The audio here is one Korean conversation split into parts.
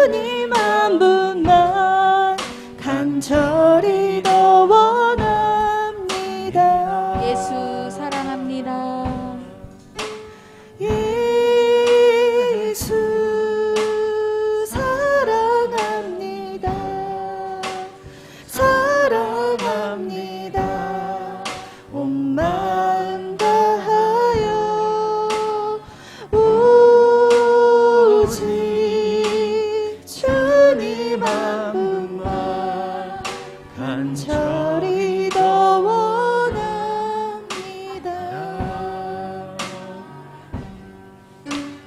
주님 한 분만 간절히 더 원합니다. 예수 사랑합니다. 예수 사랑합니다. 사랑합니다. 온 마음 다하여 오직 주님 한 분만 간절히 더 원합니다.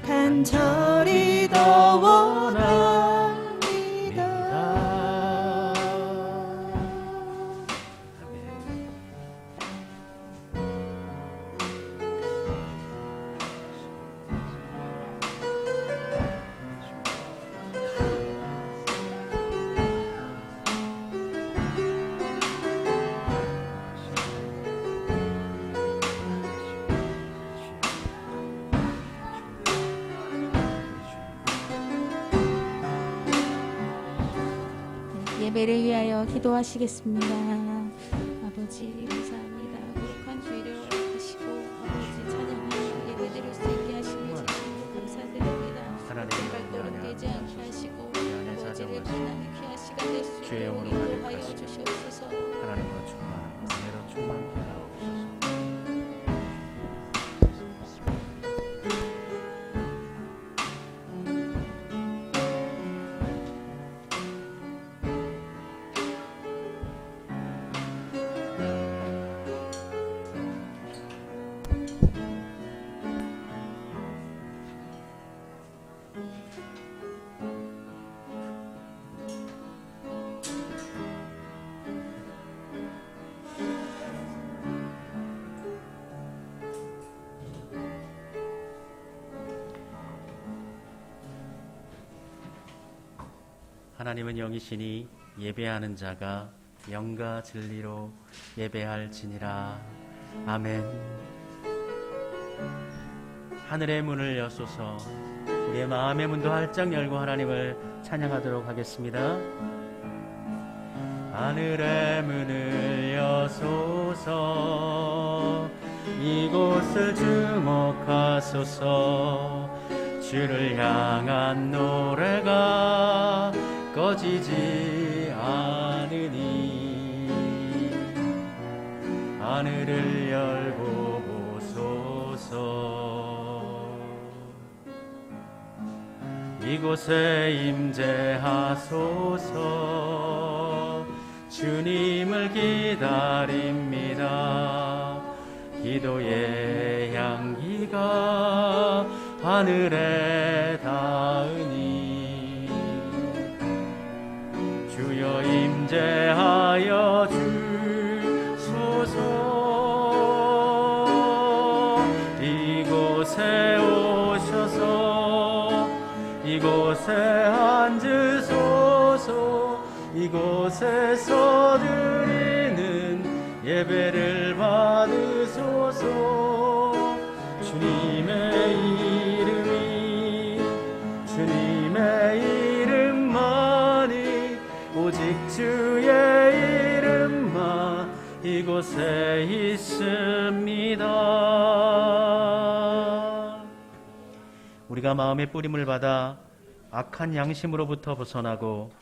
간절히 더 원합니다. 예배를 위하여 기도하시겠습니다. 아버지 감사합니다. 거룩한 주일을 하시고 아버지 찬양하며 예배드릴 수 있게 하시며 주시고 감사드립니다. 제발 거룩되지 않게 하시고 아버지를 비난하는 귀한 시간 될 수 있게 인도하여 주시옵소서. 하나님으로 충만하고 은혜로 충만케 하옵소서. 하나님은 영이시니 예배하는 자가 영과 진리로 예배할지니라. 아멘. 하늘의 문을 여소서. 우리의 마음의 문도 활짝 열고 하나님을 찬양하도록 하겠습니다. 하늘의 문을 여소서. 이곳을 주목하소서. 주를 향한 노래가 꺼지지 않으니 하늘을 열고 보소서. 이곳에 임재하소서. 주님을 기다립니다. 기도의 향기가 하늘에 닿으니 주여 임재하여 주소서. 이곳에 오셔서 이곳에 앉으소서. 이곳에서 드리는 예배를 받으소서. 주님의 이름이 주님의 이름만이 오직 주의 이름만 이곳에 있습니다. 우리가 마음의 뿌림을 받아 악한 양심으로부터 벗어나고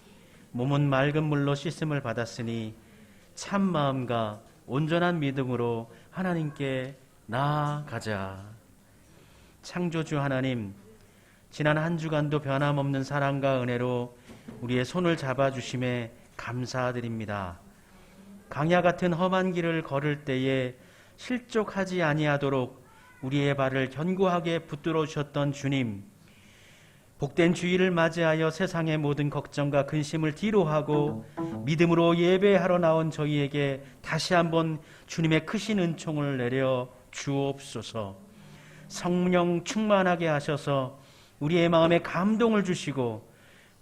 몸은 맑은 물로 씻음을 받았으니 참 마음과 온전한 믿음으로 하나님께 나아가자. 창조주 하나님, 지난 한 주간도 변함없는 사랑과 은혜로 우리의 손을 잡아주심에 감사드립니다. 강야 같은 험한 길을 걸을 때에 실족하지 아니하도록 우리의 발을 견고하게 붙들어 주셨던 주님, 복된 주일을 맞이하여 세상의 모든 걱정과 근심을 뒤로하고 믿음으로 예배하러 나온 저희에게 다시 한번 주님의 크신 은총을 내려 주옵소서. 성령 충만하게 하셔서 우리의 마음에 감동을 주시고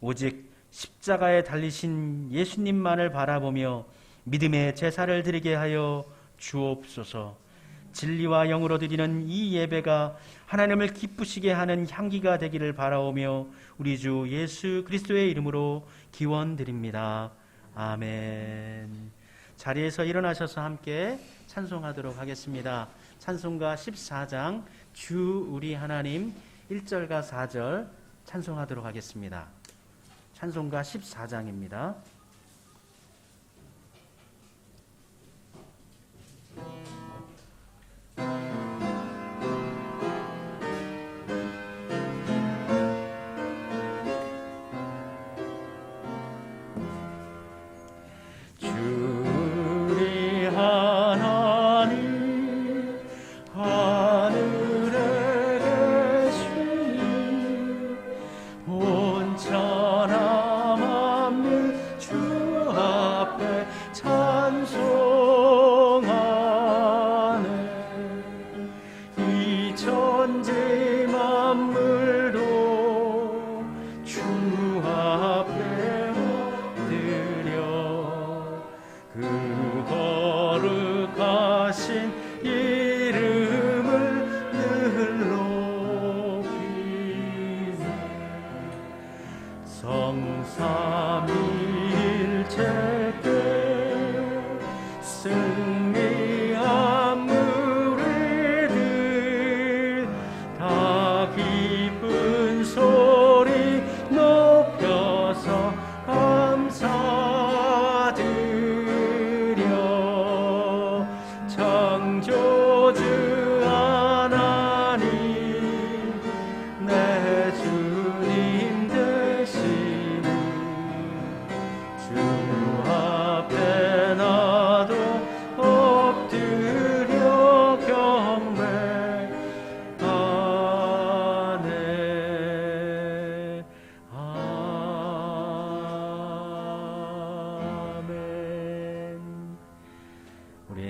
오직 십자가에 달리신 예수님만을 바라보며 믿음의 제사를 드리게 하여 주옵소서. 진리와 영으로 드리는 이 예배가 하나님을 기쁘시게 하는 향기가 되기를 바라오며 우리 주 예수 그리스도의 이름으로 기원드립니다. 아멘. 자리에서 일어나셔서 함께 찬송하도록 하겠습니다. 찬송가 14장 주 우리 하나님 1절과 4절 찬송하도록 하겠습니다. 찬송가 14장입니다.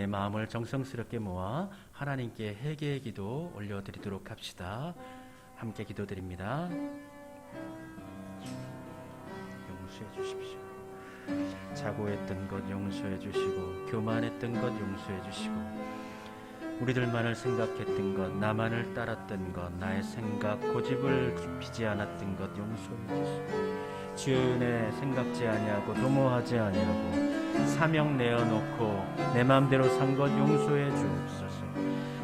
마음을 정성스럽게 모아 하나님께 회개의 기도 올려드리도록 합시다. 함께 기도드립니다. 용서해 주십시오. 자고했던 것 용서해 주시고 교만했던 것 용서해 주시고 우리들만을 생각했던 것 나만을 따랐던 것 나의 생각 고집을 굽히지 않았던 것 용서해 주시고 주의 은혜 생각지 아니하고 도모하지 아니하고 사명 내어놓고 내 마음대로 산 것 용서해 주옵소서.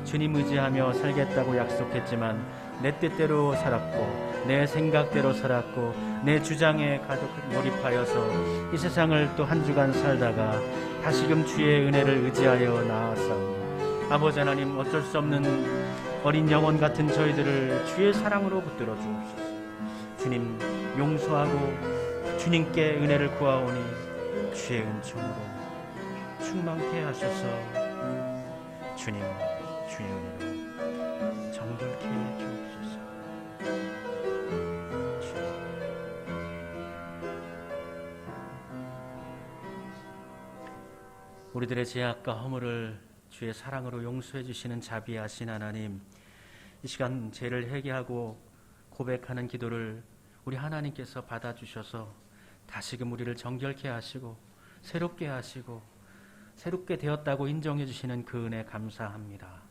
주님 의지하며 살겠다고 약속했지만 내 뜻대로 살았고 내 생각대로 살았고 내 주장에 가득 몰입하여서 이 세상을 또 한 주간 살다가 다시금 주의 은혜를 의지하여 나아가오니 아버지 하나님 어쩔 수 없는 어린 영혼 같은 저희들을 주의 사랑으로 붙들어 주옵소서. 주님 용서하고 주님께 은혜를 구하오니 주의 은총으로 충만케 하소서. 주님 주의 은혜로 정결케 해 주옵소서. 우리들의 죄악과 허물을 주의 사랑으로 용서해 주시는 자비하신 하나님, 이 시간 죄를 회개하고 고백하는 기도를 우리 하나님께서 받아주셔서 다시금 우리를 정결케 하시고 새롭게 하시고 새롭게 되었다고 인정해 주시는 그 은혜 감사합니다.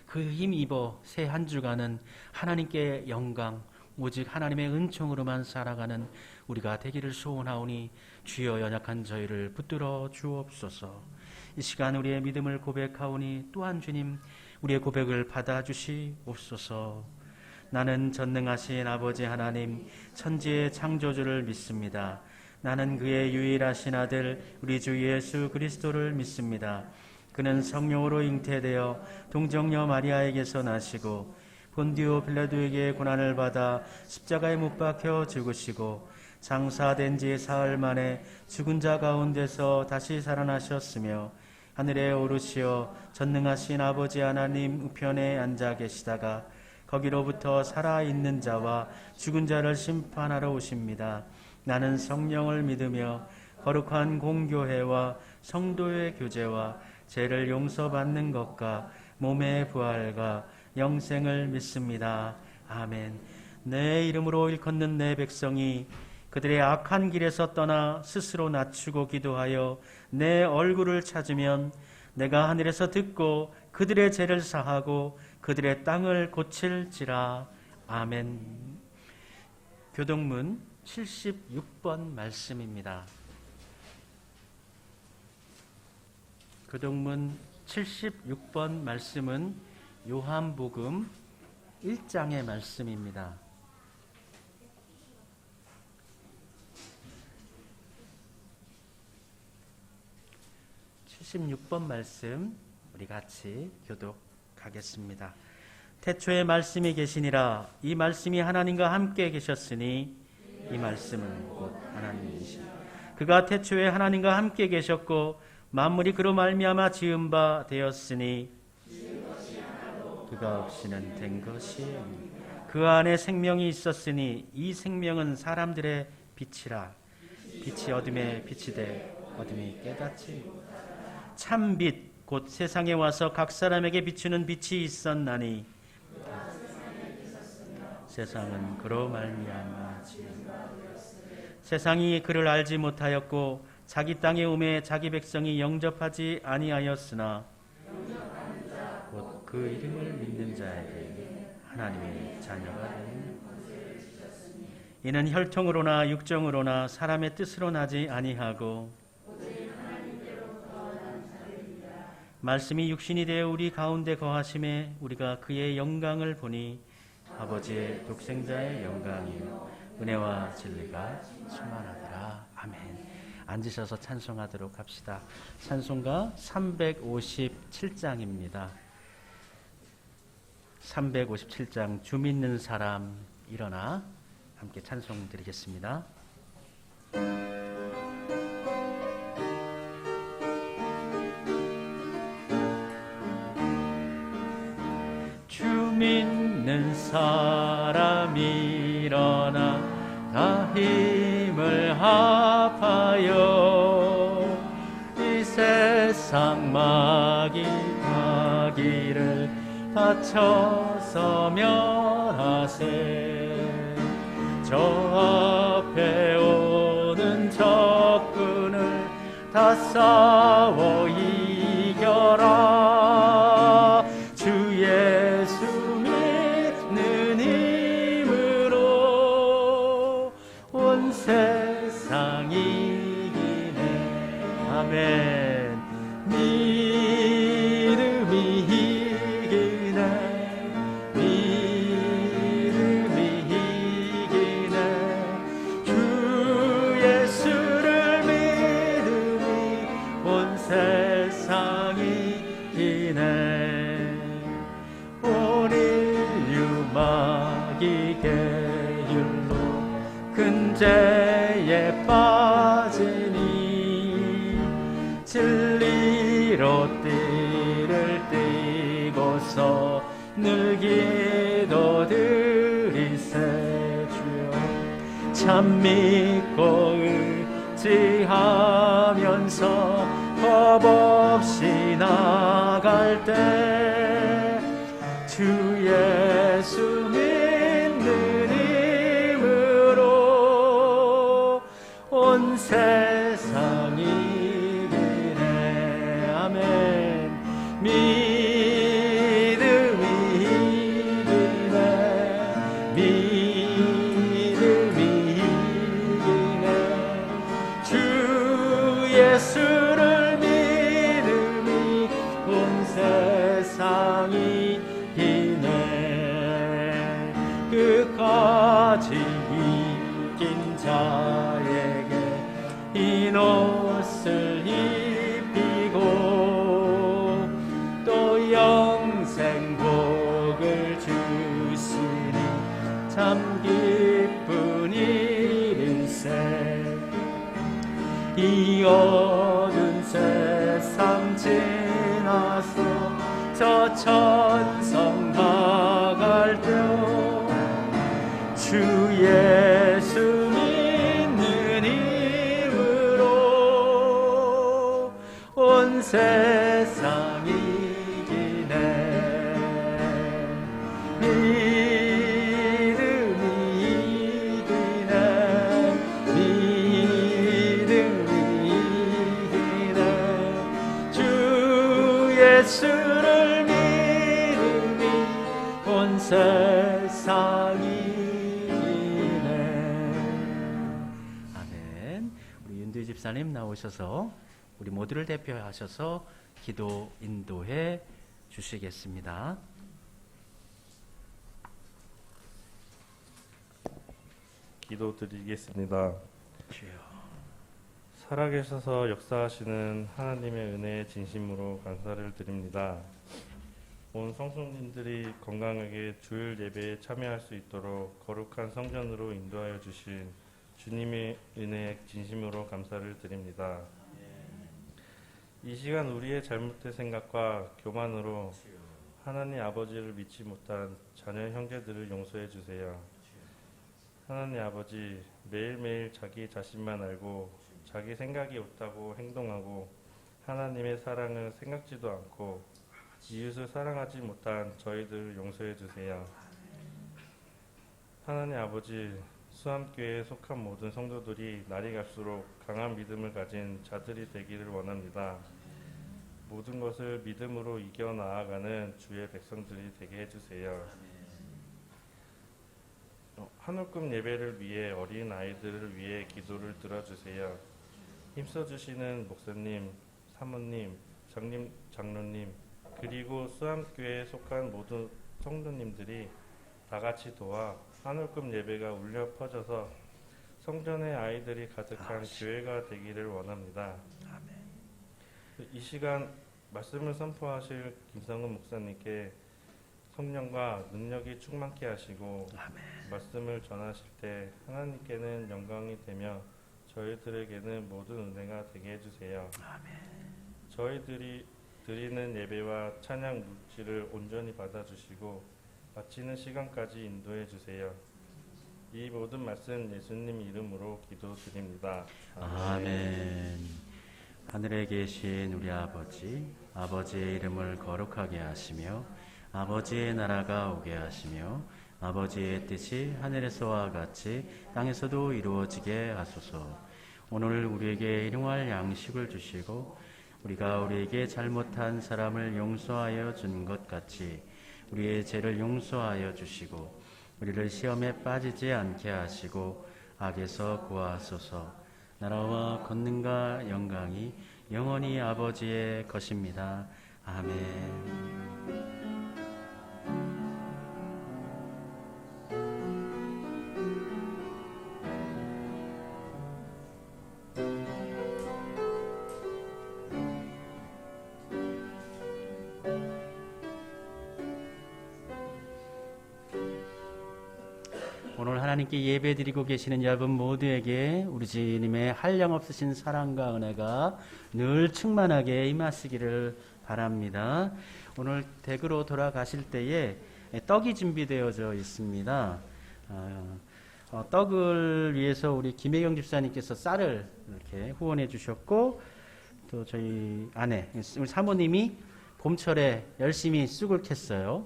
그 힘 입어 새 한 주간은 하나님께 영광 오직 하나님의 은총으로만 살아가는 우리가 되기를 소원하오니 주여 연약한 저희를 붙들어 주옵소서. 이 시간 우리의 믿음을 고백하오니 또한 주님 우리의 고백을 받아주시옵소서. 나는 전능하신 아버지 하나님 천지의 창조주를 믿습니다. 나는 그의 유일하신 아들 우리 주 예수 그리스도를 믿습니다. 그는 성령으로 잉태되어 동정녀 마리아에게서 나시고 본디오 빌라도에게 고난을 받아 십자가에 못 박혀 죽으시고 장사된 지 사흘 만에 죽은 자 가운데서 다시 살아나셨으며 하늘에 오르시어 전능하신 아버지 하나님 우편에 앉아 계시다가 거기로부터 살아있는 자와 죽은 자를 심판하러 오십니다. 나는 성령을 믿으며 거룩한 공교회와 성도의 교제와 죄를 용서받는 것과 몸의 부활과 영생을 믿습니다. 아멘. 내 이름으로 일컫는 내 백성이 그들의 악한 길에서 떠나 스스로 낮추고 기도하여 내 얼굴을 찾으면 내가 하늘에서 듣고 그들의 죄를 사하고 그들의 땅을 고칠지라. 아멘. 교동문 76번 말씀입니다. 교동문 76번 말씀은 요한복음 1장의 말씀입니다. 76번 말씀 우리 같이 교독하겠습니다. 태초에 말씀이 계시니라. 이 말씀이 하나님과 함께 계셨으니 이 말씀은 곧 하나님이시니 그가 태초에 하나님과 함께 계셨고 만물이 그로 말미암아 지은 바 되었으니 그가 없이는 된 것이 없느니라. 그 안에 생명이 있었으니 이 생명은 사람들의 빛이라. 빛이 어둠에 비치되 어둠이 깨닫지 못하라. 참빛 곧 세상에 와서 각 사람에게 비추는 빛이 있었나니 세상은 그로 말미암아 지은 바 되었으니 세상이 그를 알지 못하였고 자기 땅에 오매 자기 백성이 영접하지 아니하였으나 곧 그 이름을 믿는 자에게 하나님의 자녀가 되는 이는 혈통으로나 육정으로나 사람의 뜻으로 나지 아니하고 말씀이 육신이 되어 우리 가운데 거하심에 우리가 그의 영광을 보니 아버지의 독생자의 영광이요 은혜와 진리가 충만하더라. 아멘. 앉으셔서 찬송하도록 합시다. 찬송가 357장입니다. 357장 주 믿는 사람 일어나 함께 찬송 드리겠습니다. 주 믿는 사람 일어나 다 힘을 합하여 이 세상 마귀 가기를 다쳐서 멸하세. 저 앞에 오는 적군을 다 싸워 이겨라. 주 예수 믿는 힘으로 온 세상 이기네. 아멘. 믿음이 이기네. 믿음이 이기네. 주 예수를 믿음이 온 세상 이기네. 온 인류 마귀 계율로 근죄에 빠지니 진리로 띠를 띠고서 늘 기도드리세. 주여 참 믿고 의지하면서 겁 없이 나갈 때 주 예수 믿는 힘으로 온 세상 이기네. 아멘. 믿음이 이기네. 믿음이 이기네. 주 예수를 믿음이 온 세상 이기네. 끝까지 이긴 자에게 흰 옷을 입히고 또 영생 복을 주시니 참 기쁜 일일세. 이 어두운 세상 지나서 저 천성 나갈 때 주 예수 믿는 힘으로 온 세상 이기네. 믿음이 이기네. 믿음이 이기네. 주 예수를 집사님 나오셔서 우리 모두를 대표하셔서 기도 인도해 주시겠습니다. 기도드리겠습니다. 주여. 살아계셔서 역사하시는 하나님의 은혜에 진심으로 감사를 드립니다. 온 성도님들이 건강하게 주일 예배에 참여할 수 있도록 거룩한 성전으로 인도하여 주신 주님의 은혜에 진심으로 감사를 드립니다. 이 시간 우리의 잘못된 생각과 교만으로 하나님 아버지를 믿지 못한 자녀 형제들을 용서해 주세요. 하나님 아버지, 매일매일 자기 자신만 알고 자기 생각이 옳다고 행동하고 하나님의 사랑을 생각지도 않고 이웃을 사랑하지 못한 저희들을 용서해 주세요. 하나님 아버지, 수암교회에 속한 모든 성도들이 날이 갈수록 강한 믿음을 가진 자들이 되기를 원합니다. 모든 것을 믿음으로 이겨 나아가는 주의 백성들이 되게 해주세요. 한올금 예배를 위해 어린 아이들을 위해 기도를 들어주세요. 힘써주시는 목사님, 사모님, 장로님, 그리고 수암교회에 속한 모든 성도님들이 다 같이 도와 한올금 예배가 울려 퍼져서 성전의 아이들이 가득한 교회가 되기를 원합니다. 이 시간 말씀을 선포하실 김성은 목사님께 성령과 능력이 충만케 하시고 말씀을 전하실 때 하나님께는 영광이 되며 저희들에게는 모든 은혜가 되게 해주세요. 저희들이 드리는 예배와 찬양 물질을 온전히 받아주시고 마치는 시간까지 인도해 주세요. 이 모든 말씀 예수님 이름으로 기도드립니다. 아멘. 하늘에 계신 우리 아버지, 아버지의 이름을 거룩하게 하시며 아버지의 나라가 오게 하시며 아버지의 뜻이 하늘에서와 같이 땅에서도 이루어지게 하소서. 오늘 우리에게 일용할 양식을 주시고 우리가 우리에게 잘못한 사람을 용서하여 준 것 같이 우리의 죄를 용서하여 주시고 우리를 시험에 빠지지 않게 하시고 악에서 구하소서. 나라와 권능과 영광이 영원히 아버지의 것입니다. 아멘. 오늘 하나님께 예배드리고 계시는 여러분 모두에게 우리 주님의 한량없으신 사랑과 은혜가 늘 충만하게 임하시기를 바랍니다. 오늘 댁으로 돌아가실 때에 떡이 준비되어져 있습니다. 떡을 위해서 우리 김혜경 집사님께서 쌀을 이렇게 후원해 주셨고 또 저희 아내 우리 사모님이 봄철에 열심히 쑥을 캤어요.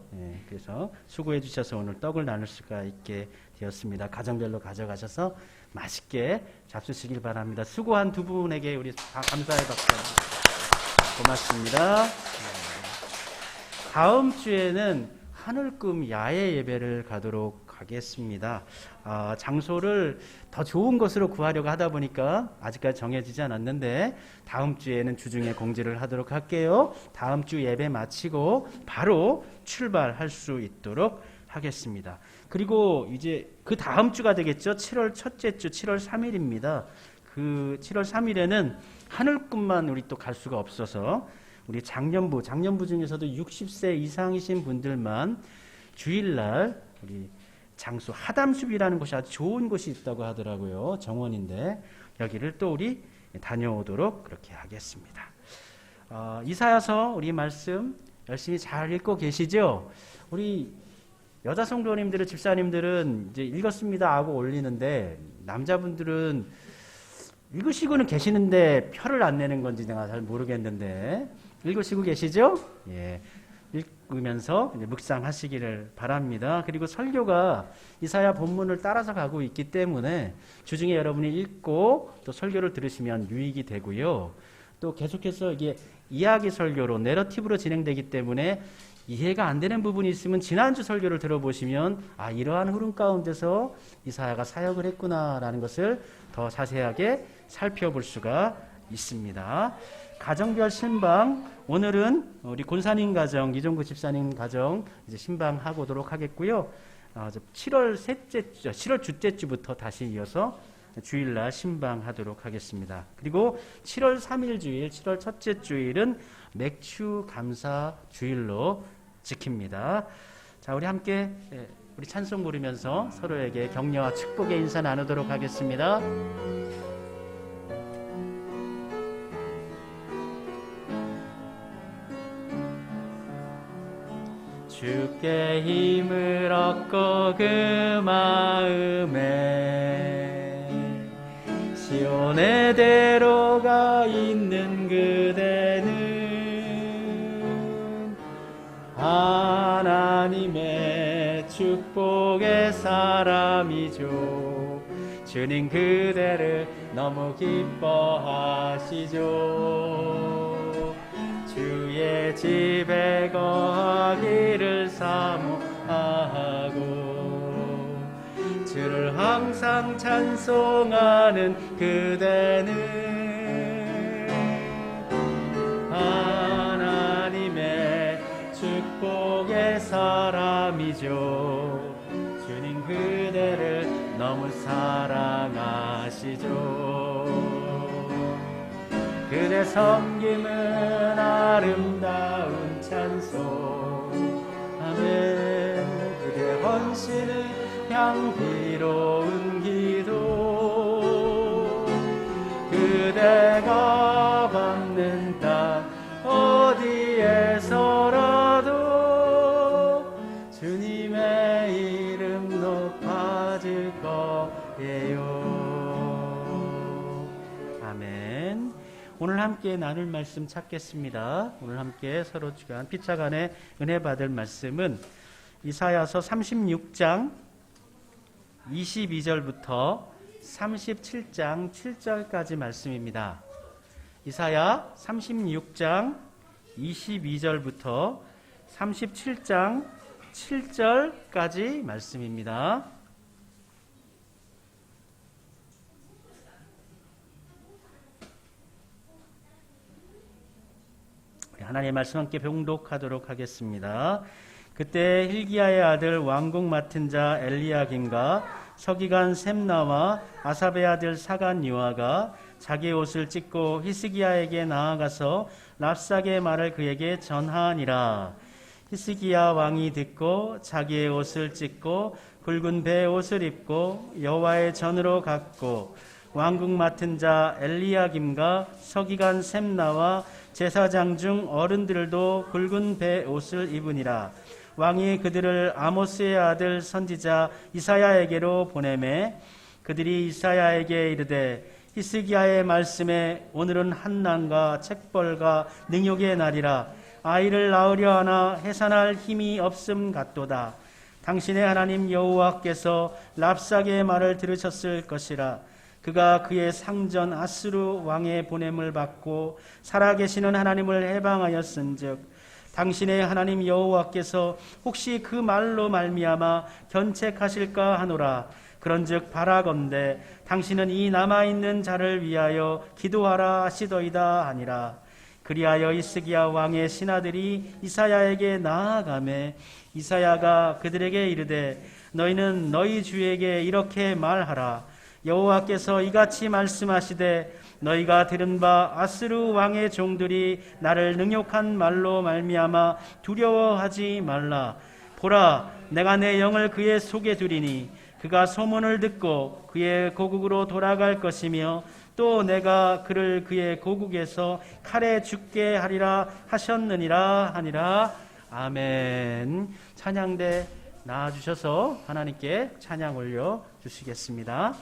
그래서 수고해 주셔서 오늘 떡을 나눌 수가 있게 되었습니다. 가정별로 가져가셔서 맛있게 잡수시길 바랍니다. 수고한 두 분에게 우리 다 감사의 박수 고맙습니다. 다음 주에는 한울금 야외 예배를 가도록 하겠습니다. 장소를 더 좋은 곳으로 구하려고 하다 보니까 아직까지 정해지지 않았는데 다음 주에는 주중에 공지를 하도록 할게요. 다음 주 예배 마치고 바로 출발할 수 있도록 하겠습니다. 그리고 이제 그 다음 주가 되겠죠. 7월 첫째 주 7월 3일입니다. 그 7월 3일에는 한울금만 우리 또 갈 수가 없어서 우리 장년부 중에서도 60세 이상이신 분들만 주일날 우리 장수 하담숲이라는 곳이 아주 좋은 곳이 있다고 하더라고요. 정원인데 여기를 또 우리 다녀오도록 그렇게 하겠습니다. 이사야서 우리 말씀 열심히 잘 읽고 계시죠? 우리 여자 성도님들은 집사님들은 이제 읽었습니다 하고 올리는데 남자분들은 읽으시고는 계시는데 표를 안 내는 건지 내가 잘 모르겠는데 읽으시고 계시죠? 예. 읽으면서 묵상하시기를 바랍니다. 그리고 설교가 이사야 본문을 따라서 가고 있기 때문에 주중에 여러분이 읽고 또 설교를 들으시면 유익이 되고요. 또 계속해서 이게 이야기 설교로 내러티브로 진행되기 때문에 이해가 안 되는 부분이 있으면 지난주 설교를 들어보시면 이러한 흐름 가운데서 이사야가 사역을 했구나라는 것을 더 자세하게 살펴볼 수가 있습니다. 가정별 신방, 오늘은 우리 권사님 가정, 이종구 집사님 가정 이제 신방하고도록 하겠고요. 7월 둘째 주부터 다시 이어서 주일날 신방하도록 하겠습니다. 그리고 7월 3일 주일, 7월 첫째 주일은 맥주 감사 주일로 지킵니다. 자, 우리 함께 우리 찬송 부르면서 서로에게 격려와 축복의 인사 나누도록 하겠습니다. 주께 힘을 얻고 그 마음에 시온의 대로가 있는 그대는 하나님의 축복의 사람이죠. 주님 그대를 너무 기뻐하시죠. 주의 집에 거하기를 사모하고 주를 항상 찬송하는 그대는 하나님의 축복의 사람이죠. 주님 그대를 너무 사랑하시죠. 그대 섬김은 아름다운 찬송, 아멘. 그대 헌신은 향기로운 기도, 그대가 밟는 땅 어디에서라도 주님의 이름 높아질 거예요. 아멘. 오늘 함께 나눌 말씀 찾겠습니다. 오늘 함께 서로 주간 피차간에 은혜 받을 말씀은 이사야서 36장 22절부터 37장 7절까지 말씀입니다. 이사야 36장 22절부터 37장 7절까지 말씀입니다. 하나님의 말씀 함께 봉독하도록 하겠습니다. 그때 hil기야의 아들 왕궁 맡은 자 엘리야김과 서기관 셈나와 아삽의 아들 사간 유아가 자기 옷을 찢고 히스기야에게 나아가서 랍삭의 말을 그에게 전하니라. 히스기야 왕이 듣고 자기의 옷을 찢고 굵은 배 옷을 입고 여호와의 전으로 갔고 왕궁 맡은 자 엘리야김과 서기관 셈나와 제사장 중 어른들도 굵은 배 옷을 입으니라. 왕이 그들을 아모스의 아들 선지자 이사야에게로 보내매 그들이 이사야에게 이르되 히스기야의 말씀에 오늘은 한난과 책벌과 능욕의 날이라. 아이를 낳으려 하나 해산할 힘이 없음 같도다. 당신의 하나님 여호와께서 랍삭의 말을 들으셨을 것이라. 그가 그의 상전 아스루 왕의 보냄을 받고 살아계시는 하나님을 해방하였은즉 당신의 하나님 여호와께서 혹시 그 말로 말미암아 견책하실까 하노라. 그런즉 바라건대 당신은 이 남아있는 자를 위하여 기도하라 하시더이다 하니라. 그리하여 히스기야 왕의 신하들이 이사야에게 나아가매 이사야가 그들에게 이르되 너희는 너희 주에게 이렇게 말하라. 여호와께서 이같이 말씀하시되 너희가 들은 바 아스루 왕의 종들이 나를 능욕한 말로 말미암아 두려워하지 말라. 보라, 내가 내 영을 그의 속에 두리니 그가 소문을 듣고 그의 고국으로 돌아갈 것이며 또 내가 그를 그의 고국에서 칼에 죽게 하리라 하셨느니라 하니라. 아멘. 찬양대 나와주셔서 하나님께 찬양 올려 주시겠습니다.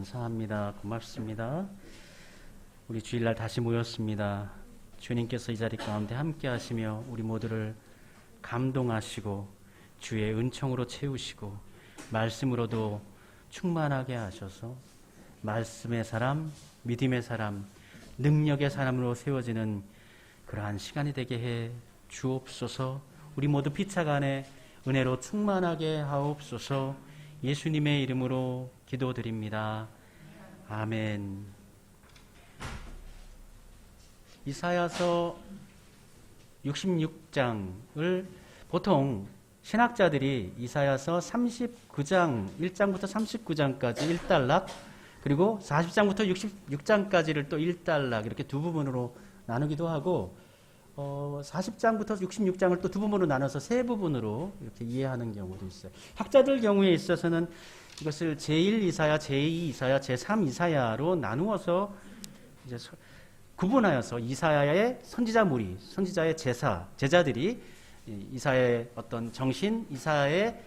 감사합니다. 고맙습니다. 우리 주일날 다시 모였습니다. 주님께서 이 자리 가운데 함께 하시며 우리 모두를 감동하시고 주의 은총으로 채우시고 말씀으로도 충만하게 하셔서 말씀의 사람, 믿음의 사람, 능력의 사람으로 세워지는 그러한 시간이 되게 해 주옵소서. 우리 모두 피차 간에 은혜로 충만하게 하옵소서. 예수님의 이름으로 기도드립니다. 아멘. 이사야서 66장을 보통 신학자들이 이사야서 39장 1장부터 39장까지 1단락, 그리고 40장부터 66장까지를 또 1단락 이렇게 두 부분으로 나누기도 하고 40장부터 66장을 또 두 부분으로 나눠서 세 부분으로 이렇게 이해하는 경우도 있어요. 학자들 경우에 있어서는 이것을 제1 이사야, 제2 이사야, 제3 이사야로 나누어서 이제 구분하여서 이사야의 선지자 무리, 선지자의 제자들이 이사야의 어떤 정신, 이사야의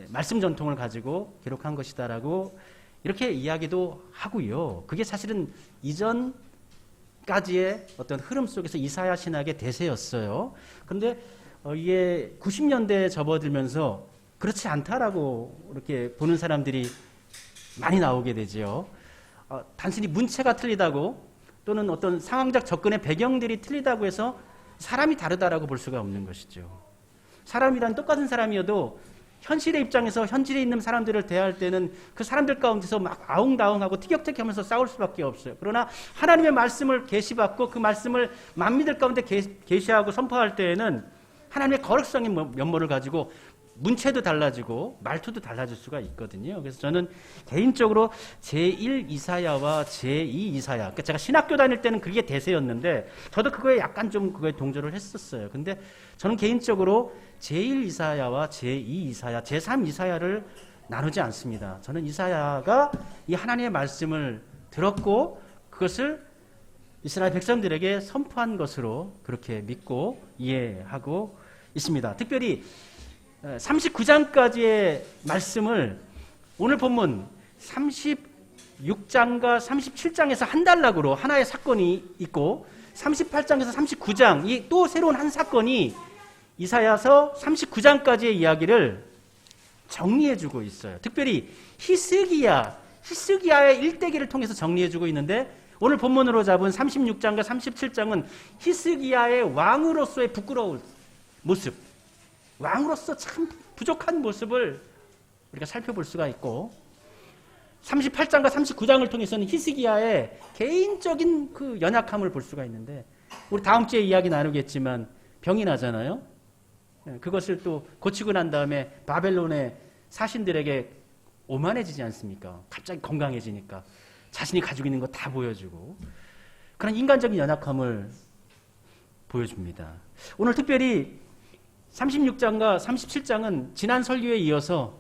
말씀 전통을 가지고 기록한 것이다라고 이렇게 이야기도 하고요. 그게 사실은 이전까지의 어떤 흐름 속에서 이사야 신학의 대세였어요. 그런데 이게 90년대에 접어들면서 그렇지 않다라고 이렇게 보는 사람들이 많이 나오게 되죠. 단순히 문체가 틀리다고 또는 어떤 상황적 접근의 배경들이 틀리다고 해서 사람이 다르다라고 볼 수가 없는 것이죠. 사람이란 똑같은 사람이어도 현실의 입장에서 현실에 있는 사람들을 대할 때는 그 사람들 가운데서 막 아웅다웅하고 티격태격하면서 싸울 수밖에 없어요. 그러나 하나님의 말씀을 계시받고 그 말씀을 만민들 가운데 계시하고 선포할 때에는 하나님의 거룩성의 면모를 가지고 문체도 달라지고 말투도 달라질 수가 있거든요. 그래서 저는 개인적으로 제1 이사야와 제2 이사야, 그러니까 제가 신학교 다닐 때는 그게 대세였는데 저도 그거에 약간 좀 그거에 동조를 했었어요. 근데 저는 개인적으로 제1 이사야와 제2 이사야, 제3 이사야를 나누지 않습니다. 저는 이사야가 이 하나님의 말씀을 들었고 그것을 이스라엘 백성들에게 선포한 것으로 그렇게 믿고 이해하고 있습니다. 특별히 39장까지의 말씀을 오늘 본문 36장과 37장에서 한 단락으로 하나의 사건이 있고 38장에서 39장 이 또 새로운 한 사건이 이사야서 39장까지의 이야기를 정리해주고 있어요. 특별히 히스기야의 일대기를 통해서 정리해주고 있는데 오늘 본문으로 잡은 36장과 37장은 히스기야의 왕으로서의 부끄러운 모습, 왕으로서 참 부족한 모습을 우리가 살펴볼 수가 있고 38장과 39장을 통해서는 히스기야의 개인적인 그 연약함을 볼 수가 있는데 우리 다음 주에 이야기 나누겠지만 병이 나잖아요. 그것을 또 고치고 난 다음에 바벨론의 사신들에게 오만해지지 않습니까? 갑자기 건강해지니까 자신이 가지고 있는 거 다 보여주고 그런 인간적인 연약함을 보여줍니다. 오늘 특별히 36장과 37장은 지난 설교에 이어서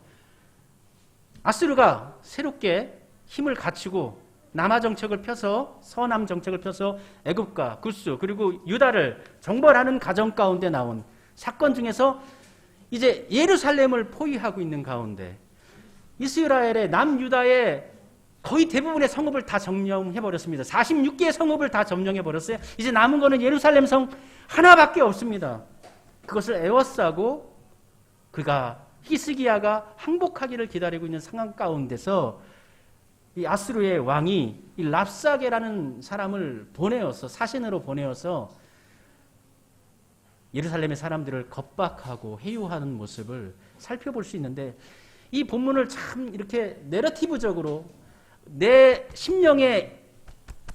아수르가 새롭게 힘을 갖추고 남하 정책을 펴서 서남 정책을 펴서 애굽과 구스 그리고 유다를 정벌하는 과정 가운데 나온 사건 중에서 이제 예루살렘을 포위하고 있는 가운데 이스라엘의 남유다의 거의 대부분의 성읍을 다 점령해버렸습니다. 46개의 성읍을 다 점령해버렸어요. 이제 남은 거는 예루살렘 성 하나밖에 없습니다. 그것을 에워싸고 히스기야가 항복하기를 기다리고 있는 상황 가운데서 이 아수르의 왕이 이 랍사게라는 사람을 사신으로 보내어서 예루살렘의 사람들을 겁박하고 해요하는 모습을 살펴볼 수 있는데 이 본문을 참 이렇게 내러티브적으로 내 심령에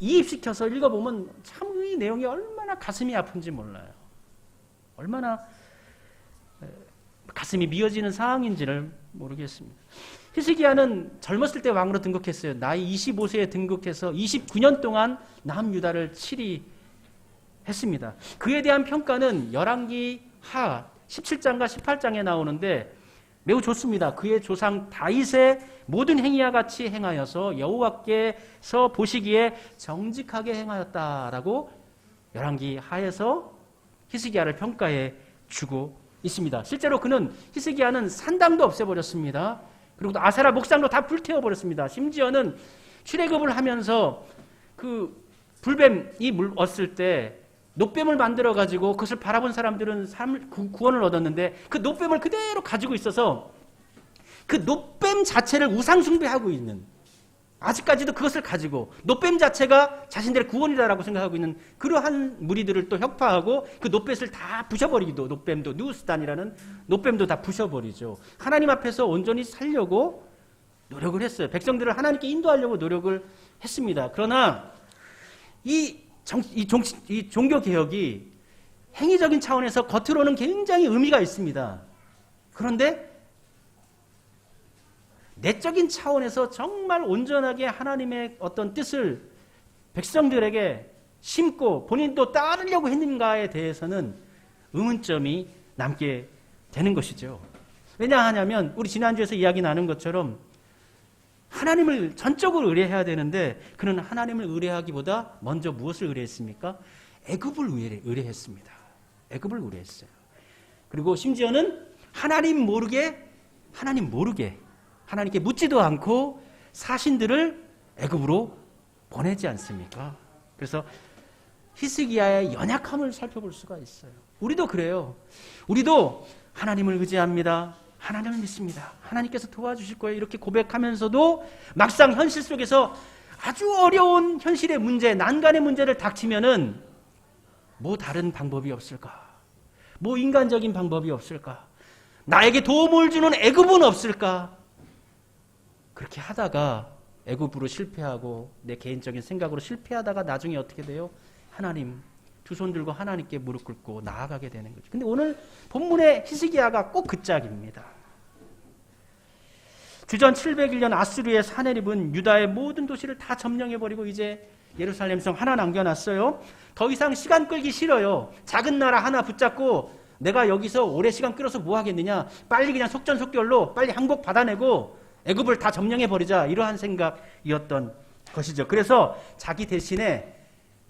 이입시켜서 읽어보면 참 이 내용이 얼마나 가슴이 아픈지 몰라요. 얼마나 가슴이 미어지는 상황인지를 모르겠습니다. 히스기야는 젊었을 때 왕으로 등극했어요. 나이 25세에 등극해서 29년 동안 남유다를 치리했습니다. 그에 대한 평가는 열왕기 하 17장과 18장에 나오는데 매우 좋습니다. 그의 조상 다윗의 모든 행위와 같이 행하여서 여호와께서 보시기에 정직하게 행하였다라고 열왕기 하에서 히스기야를 평가해 주고 있습니다. 실제로 히스기야는 산당도 없애버렸습니다. 그리고 또 아세라 목상도 다 불태워버렸습니다. 심지어는 출애굽을 하면서 그 불뱀이 물었을 때 놋뱀을 만들어 가지고 그것을 바라본 사람들은 구원을 얻었는데 그 놋뱀을 그대로 가지고 있어서 그 놋뱀 자체를 우상 숭배하고 있는, 아직까지도 그것을 가지고 놋뱀 자체가 자신들의 구원이다라고 생각하고 있는 그러한 무리들을 또 혁파하고 그 놋뱀을 다 부셔버리기도, 놋뱀도 누스단이라는 놋뱀도 다 부셔버리죠. 하나님 앞에서 온전히 살려고 노력을 했어요. 백성들을 하나님께 인도하려고 노력을 했습니다. 그러나 이 종교 개혁이 행위적인 차원에서 겉으로는 굉장히 의미가 있습니다. 그런데 내적인 차원에서 정말 온전하게 하나님의 어떤 뜻을 백성들에게 심고 본인도 따르려고 했는가에 대해서는 의문점이 남게 되는 것이죠. 왜냐하면 우리 지난주에서 이야기 나눈 것처럼 하나님을 전적으로 의뢰해야 되는데 그는 하나님을 의뢰하기보다 먼저 무엇을 의뢰했습니까? 애굽을 의뢰했습니다. 애굽을 의뢰했어요. 그리고 심지어는 하나님 모르게 하나님께 묻지도 않고 사신들을 애굽으로 보내지 않습니까? 그래서 히스기야의 연약함을 살펴볼 수가 있어요. 우리도 그래요. 우리도 하나님을 의지합니다. 하나님을 믿습니다. 하나님께서 도와주실 거예요. 이렇게 고백하면서도 막상 현실 속에서 아주 어려운 현실의 문제, 난간의 문제를 닥치면은 뭐 다른 방법이 없을까? 뭐 인간적인 방법이 없을까? 나에게 도움을 주는 애굽은 없을까? 그렇게 하다가 애굽으로 실패하고 내 개인적인 생각으로 실패하다가 나중에 어떻게 돼요? 하나님, 두 손 들고 하나님께 무릎 꿇고 나아가게 되는 거죠. 근데 오늘 본문의 히스기야가 꼭 그 짝입니다. 주전 701년 아수르의 사네립은 유다의 모든 도시를 다 점령해버리고 이제 예루살렘 성 하나 남겨놨어요. 더 이상 시간 끌기 싫어요. 작은 나라 하나 붙잡고 내가 여기서 오래 시간 끌어서 뭐 하겠느냐. 빨리 그냥 속전속결로 빨리 항복 받아내고 애굽을 다 점령해버리자, 이러한 생각이었던 것이죠. 그래서 자기 대신에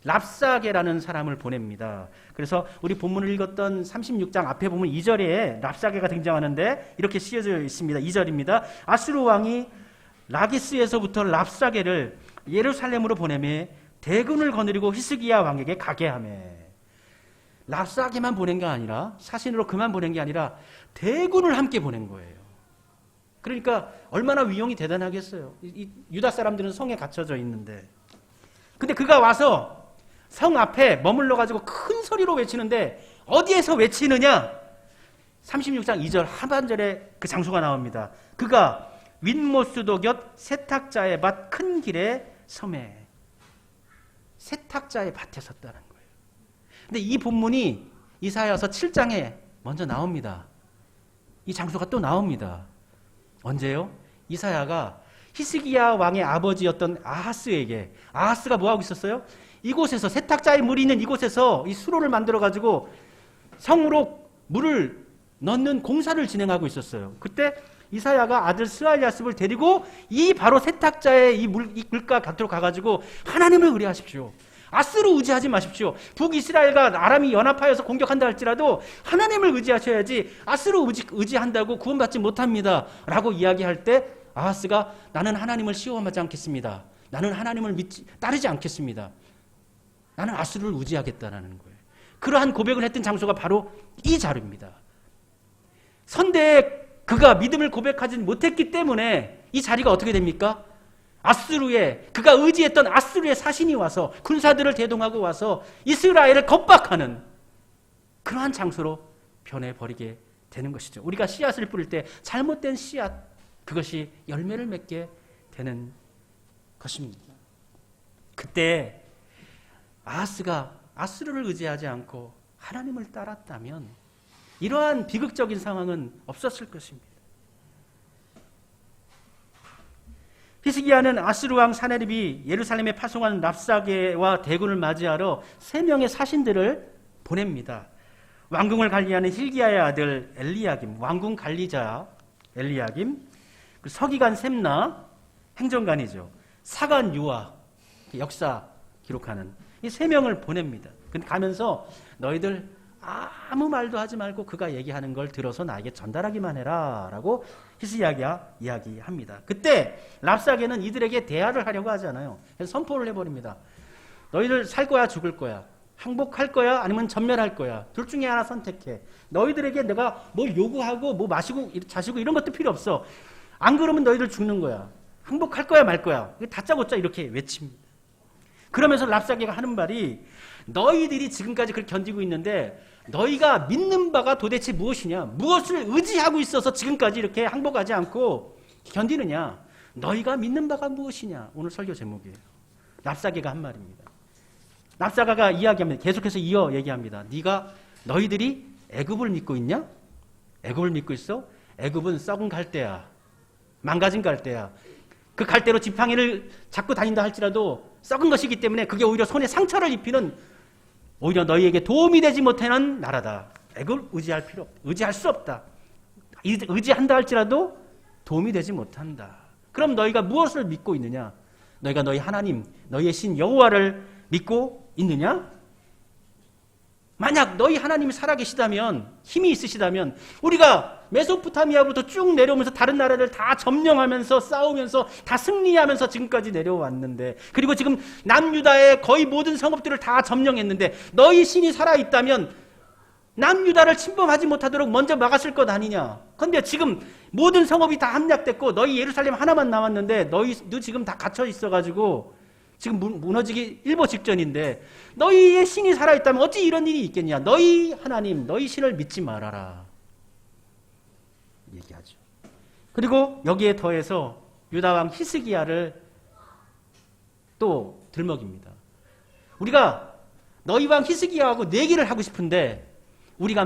랍사게라는 사람을 보냅니다. 그래서 우리 본문을 읽었던 36장 앞에 보면 2절에 랍사게가 등장하는데 이렇게 쓰여져 있습니다. 2절입니다. 아수르 왕이 라기스에서부터 랍사게를 예루살렘으로 보내매 대군을 거느리고 히스기야 왕에게 가게 하매. 랍사게만 보낸 게 아니라, 사신으로 그만 보낸 게 아니라 대군을 함께 보낸 거예요. 그러니까 얼마나 위용이 대단하겠어요. 이 유다 사람들은 성에 갇혀져 있는데, 근데 그가 와서 성 앞에 머물러 가지고 큰 소리로 외치는데 어디에서 외치느냐? 36장 2절 하반절에 그 장소가 나옵니다. 그가 윗모스도 곁 세탁자의 밭 큰 길에 섬에, 세탁자의 밭에 섰다는 거예요. 근데 이 본문이 이사야서 7장에 먼저 나옵니다. 이 장소가 또 나옵니다. 언제요? 이사야가 히스기야 왕의 아버지였던 아하스에게, 아하스가 뭐 하고 있었어요? 이곳에서, 세탁자의 물이 있는 이곳에서 이 수로를 만들어 가지고 성으로 물을 넣는 공사를 진행하고 있었어요. 그때 이사야가 아들 스알야습을 데리고 이 바로 세탁자의 이 물가 곁으로 가가지고 하나님을 의뢰하십시오. 아스로 의지하지 마십시오. 북이스라엘과 아람이 연합하여서 공격한다 할지라도 하나님을 의지하셔야지 아스로 의지한다고 구원받지 못합니다 라고 이야기할 때 아하스가 나는 하나님을 시험하지 않겠습니다. 나는 하나님을 따르지 않겠습니다. 나는 아수르를 의지하겠다라는 거예요. 그러한 고백을 했던 장소가 바로 이 자리입니다. 선대에 그가 믿음을 고백하지 못했기 때문에 이 자리가 어떻게 됩니까? 아수르의, 그가 의지했던 아수르의 사신이 와서 군사들을 대동하고 와서 이스라엘을 겁박하는 그러한 장소로 변해버리게 되는 것이죠. 우리가 씨앗을 뿌릴 때 잘못된 씨앗, 그것이 열매를 맺게 되는 것입니다. 그때 아하스가 아수르를 의지하지 않고 하나님을 따랐다면 이러한 비극적인 상황은 없었을 것입니다. 히스기야는 아수르 왕 사네립이 예루살렘에 파송한 랍사게와 대군을 맞이하러 3명의 사신들을 보냅니다. 왕궁을 관리하는 힐기야의 아들 엘리야김, 왕궁 관리자 엘리야김, 서기관 셈나, 행정관이죠. 사관 유아, 역사 기록하는 이 3명을 보냅니다. 근데 가면서 너희들 아무 말도 하지 말고 그가 얘기하는 걸 들어서 나에게 전달하기만 해라 라고 히스기야가 이야기합니다. 그때 랍사게는 이들에게 대화를 하려고 하지 않아요. 그래서 선포를 해버립니다. 너희들 살 거야 죽을 거야, 항복할 거야 아니면 전멸할 거야, 둘 중에 하나 선택해. 너희들에게 내가 뭘 요구하고 뭐 마시고 자시고 이런 것도 필요 없어. 안 그러면 너희들 죽는 거야. 항복할 거야 말 거야. 다짜고짜 이렇게 외칩니다. 그러면서 랍사게가 하는 말이, 너희들이 지금까지 그렇게 견디고 있는데 너희가 믿는 바가 도대체 무엇이냐? 무엇을 의지하고 있어서 지금까지 이렇게 항복하지 않고 견디느냐? 너희가 믿는 바가 무엇이냐? 오늘 설교 제목이에요. 랍사게가 한 말입니다. 랍사게가 이야기합니다. 계속해서 이어 얘기합니다. 너희들이 애굽을 믿고 있냐? 애굽을 믿고 있어? 애굽은 썩은 갈대야. 망가진 갈대야. 그 갈대로 지팡이를 잡고 다닌다 할지라도 썩은 것이기 때문에 그게 오히려 손에 상처를 입히는, 오히려 너희에게 도움이 되지 못하는 나라다. 애굽을 의지할 수 없다. 의지한다 할지라도 도움이 되지 못한다. 그럼 너희가 무엇을 믿고 있느냐? 너희가 너희 하나님, 너희의 신 여호와를 믿고 있느냐? 만약 너희 하나님이 살아계시다면, 힘이 있으시다면, 우리가 메소포타미아부터 쭉 내려오면서 다른 나라를 다 점령하면서 싸우면서 다 승리하면서 지금까지 내려왔는데, 그리고 지금 남유다의 거의 모든 성읍들을 다 점령했는데, 너희 신이 살아있다면 남유다를 침범하지 못하도록 먼저 막았을 것 아니냐? 그런데 지금 모든 성읍이 다 함락됐고 너희 예루살렘 하나만 남았는데 너희도 지금 다 갇혀 있어가지고 지금 무너지기 일보 직전인데, 너희의 신이 살아있다면 어찌 이런 일이 있겠냐? 너희 하나님, 너희 신을 믿지 말아라 얘기하죠. 그리고 여기에 더해서 유다왕 히스기야를 또 들먹입니다. 우리가 너희 왕 히스기야하고 내기를 하고 싶은데, 우리가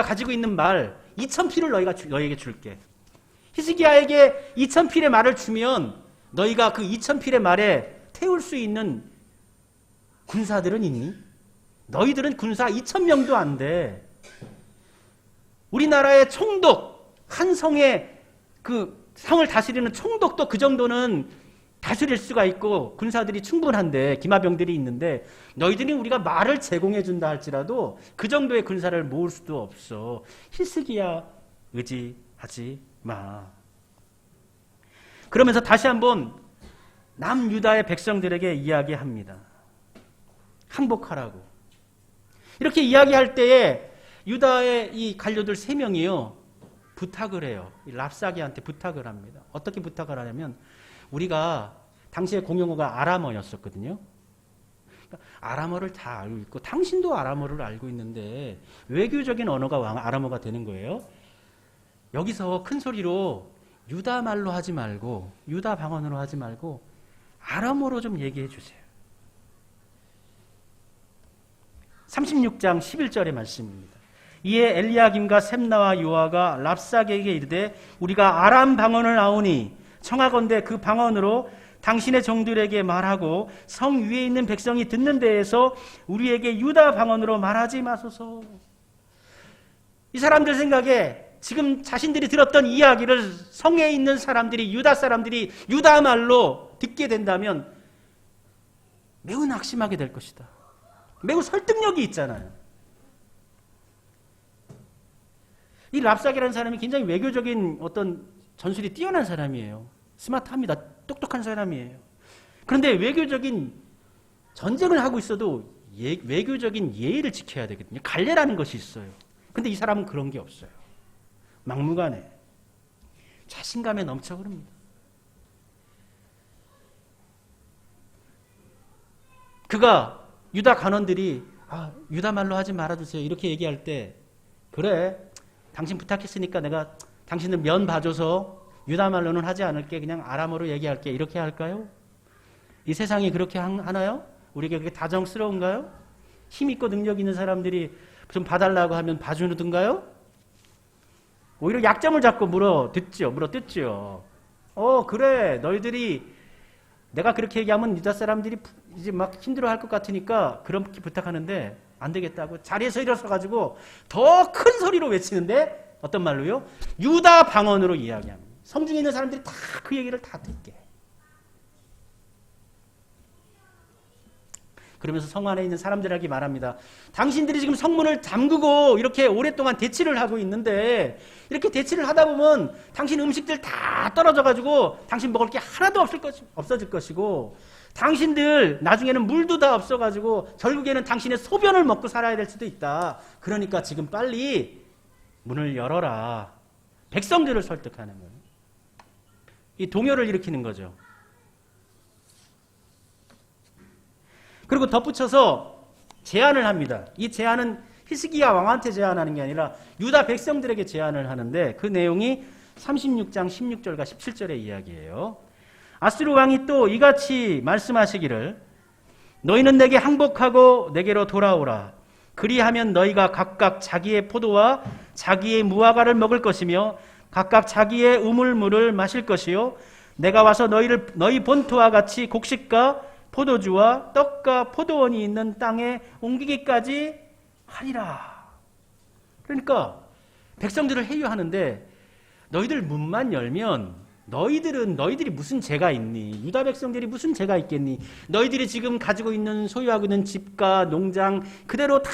가지고 있는 말 2000필을 너희에게 줄게. 히스기야에게 2000필의 말을 주면 너희가 그 2000필의 말에 태울 수 있는 군사들은 있니? 너희들은 군사 2000명도 안 돼. 우리나라의 총독, 한 성의 그 성을 다스리는 총독도 그 정도는 다스릴 수가 있고 군사들이 충분한데, 기마병들이 있는데, 너희들이 우리가 말을 제공해 준다 할지라도 그 정도의 군사를 모을 수도 없어. 히스기야 의지하지 마. 그러면서 다시 한번 남유다의 백성들에게 이야기합니다. 항복하라고. 이렇게 이야기할 때에 유다의 이 관료들 3명이요 부탁을 해요. 랍사게한테 부탁을 합니다. 어떻게 부탁을 하냐면, 우리가 당시에 공용어가 아람어였었거든요. 아람어를 다 알고 있고 당신도 아람어를 알고 있는데 외교적인 언어가 아람어가 되는 거예요. 여기서 큰 소리로 유다 말로 하지 말고, 유다 방언으로 하지 말고 아람어로 좀 얘기해 주세요. 36장 11절의 말씀입니다. 이에 엘리야김과 셈나와 요아가 랍사게에게 이르되, 우리가 아람 방언을 아오니 청하건대 그 방언으로 당신의 종들에게 말하고 성 위에 있는 백성이 듣는 데에서 우리에게 유다 방언으로 말하지 마소서. 이 사람들 생각에 지금 자신들이 들었던 이야기를 성에 있는 사람들이, 유다 사람들이 유다 말로 듣게 된다면 매우 낙심하게 될 것이다. 매우 설득력이 있잖아요. 이 랍사게라는 사람이 굉장히 외교적인 어떤 전술이 뛰어난 사람이에요. 스마트합니다. 똑똑한 사람이에요. 그런데 외교적인 전쟁을 하고 있어도 외교적인 예의를 지켜야 되거든요. 갈례라는 것이 있어요. 근데 이 사람은 그런 게 없어요. 막무가내 자신감에 넘쳐 흐릅니다. 그가 유다 간원들이 유다 말로 하지 말아주세요 이렇게 얘기할 때, 그래 당신 부탁했으니까 내가 당신들 면 봐줘서 유다 말로는 하지 않을게, 그냥 아람어로 얘기할게 이렇게 할까요? 이 세상이 그렇게 하나요? 우리에게 그렇게 다정스러운가요? 힘 있고 능력 있는 사람들이 좀 봐달라고 하면 봐주는가요? 오히려 약점을 잡고 물어뜯죠. 그래 너희들이 내가 그렇게 얘기하면 유다 사람들이 이제 막 힘들어할 것 같으니까 그렇게 부탁하는데 안 되겠다고 자리에서 일어서가지고 더 큰 소리로 외치는데, 어떤 말로요? 유다 방언으로 이야기합니다. 성중에 있는 사람들이 다 그 얘기를 다 듣게. 그러면서 성 안에 있는 사람들에게 말합니다. 당신들이 지금 성문을 잠그고 이렇게 오랫동안 대치를 하고 있는데 이렇게 대치를 하다 보면 당신 음식들 다 떨어져가지고 당신 먹을 게 하나도 없어질 것이고 당신들 나중에는 물도 다 없어가지고 결국에는 당신의 소변을 먹고 살아야 될 수도 있다. 그러니까 지금 빨리 문을 열어라. 백성들을 설득하는 거예요. 이 동요를 일으키는 거죠. 그리고 덧붙여서 제안을 합니다. 이 제안은 히스기야 왕한테 제안하는 게 아니라 유다 백성들에게 제안을 하는데 그 내용이 36장 16절과 17절의 이야기예요. 아수르 왕이 또 이같이 말씀하시기를 너희는 내게 항복하고 내게로 돌아오라. 그리하면 너희가 각각 자기의 포도와 자기의 무화과를 먹을 것이며 각각 자기의 우물물을 마실 것이요 내가 와서 너희 본토와 같이 곡식과 포도주와 떡과 포도원이 있는 땅에 옮기기까지 하리라. 그러니까 백성들을 회유하는데 너희들 문만 열면 너희들이 무슨 죄가 있니? 유다 백성들이 무슨 죄가 있겠니? 너희들이 지금 가지고 있는 소유하고 있는 집과 농장 그대로 다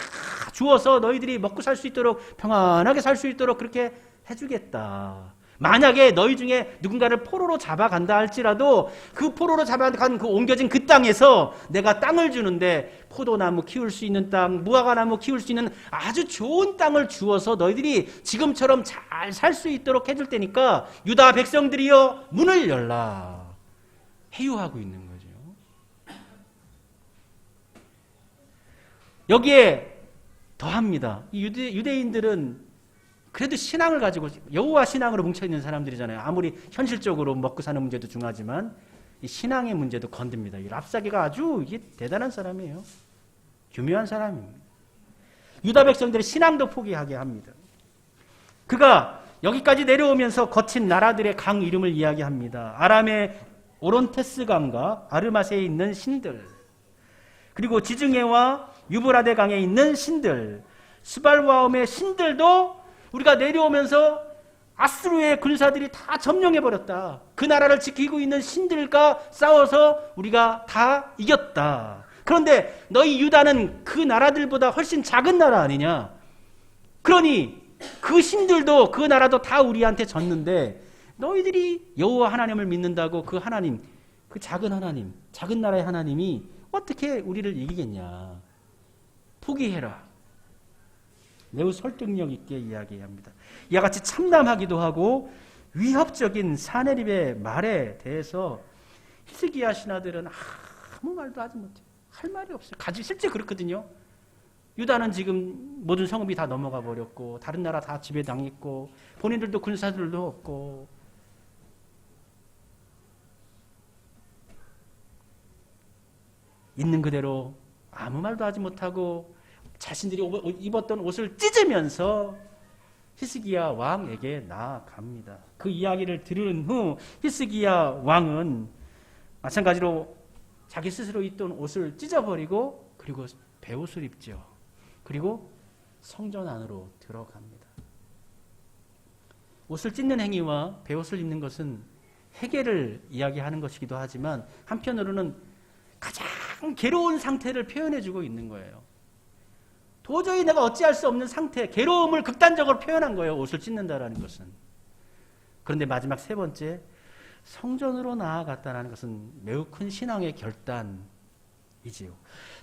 주어서 너희들이 먹고 살 수 있도록 평안하게 살 수 있도록 그렇게 해주겠다. 만약에 너희 중에 누군가를 포로로 잡아간다 할지라도 그 포로로 잡아간 그 옮겨진 그 땅에서 내가 땅을 주는데 포도나무 키울 수 있는 땅, 무화과나무 키울 수 있는 아주 좋은 땅을 주어서 너희들이 지금처럼 잘 살 수 있도록 해줄 테니까 유다 백성들이여 문을 열라. 회유하고 있는 거죠. 여기에 더합니다. 이 유대인들은 그래도 신앙을 가지고 여호와 신앙으로 뭉쳐있는 사람들이잖아요. 아무리 현실적으로 먹고 사는 문제도 중요하지만 이 신앙의 문제도 건듭니다. 이 랍사게가 아주 이게 대단한 사람이에요. 교묘한 사람입니다. 유다 백성들의 신앙도 포기하게 합니다. 그가 여기까지 내려오면서 거친 나라들의 강 이름을 이야기합니다. 아람의 오론테스 강과 아르마세에 있는 신들, 그리고 지중해와 유브라데 강에 있는 신들, 스발와움의 신들도 우리가 내려오면서 아수르의 군사들이 다 점령해버렸다. 그 나라를 지키고 있는 신들과 싸워서 우리가 다 이겼다. 그런데 너희 유다는 그 나라들보다 훨씬 작은 나라 아니냐? 그러니 그 신들도 그 나라도 다 우리한테 졌는데 너희들이 여호와 하나님을 믿는다고 그 하나님, 그 작은 하나님, 작은 나라의 하나님이 어떻게 우리를 이기겠냐? 포기해라. 매우 설득력 있게 이야기합니다. 이와 같이 참담하기도 하고 위협적인 사내립의 말에 대해서 히스기야 신하들은 아무 말도 하지 못해요. 할 말이 없어요. 실제 그렇거든요. 유다는 지금 모든 성읍이 다 넘어가 버렸고 다른 나라 다 지배당했고 본인들도 군사들도 없고 있는 그대로 아무 말도 하지 못하고 자신들이 입었던 옷을 찢으면서 히스기야 왕에게 나아갑니다. 그 이야기를 들은 후 히스기야 왕은 마찬가지로 자기 스스로 입던 옷을 찢어버리고 그리고 베옷을 입죠. 그리고 성전 안으로 들어갑니다. 옷을 찢는 행위와 베옷을 입는 것은 회개를 이야기하는 것이기도 하지만 한편으로는 가장 괴로운 상태를 표현해주고 있는 거예요. 도저히 내가 어찌할 수 없는 상태, 괴로움을 극단적으로 표현한 거예요. 옷을 찢는다라는 것은. 그런데 마지막 세 번째, 성전으로 나아갔다는 것은 매우 큰 신앙의 결단이지요.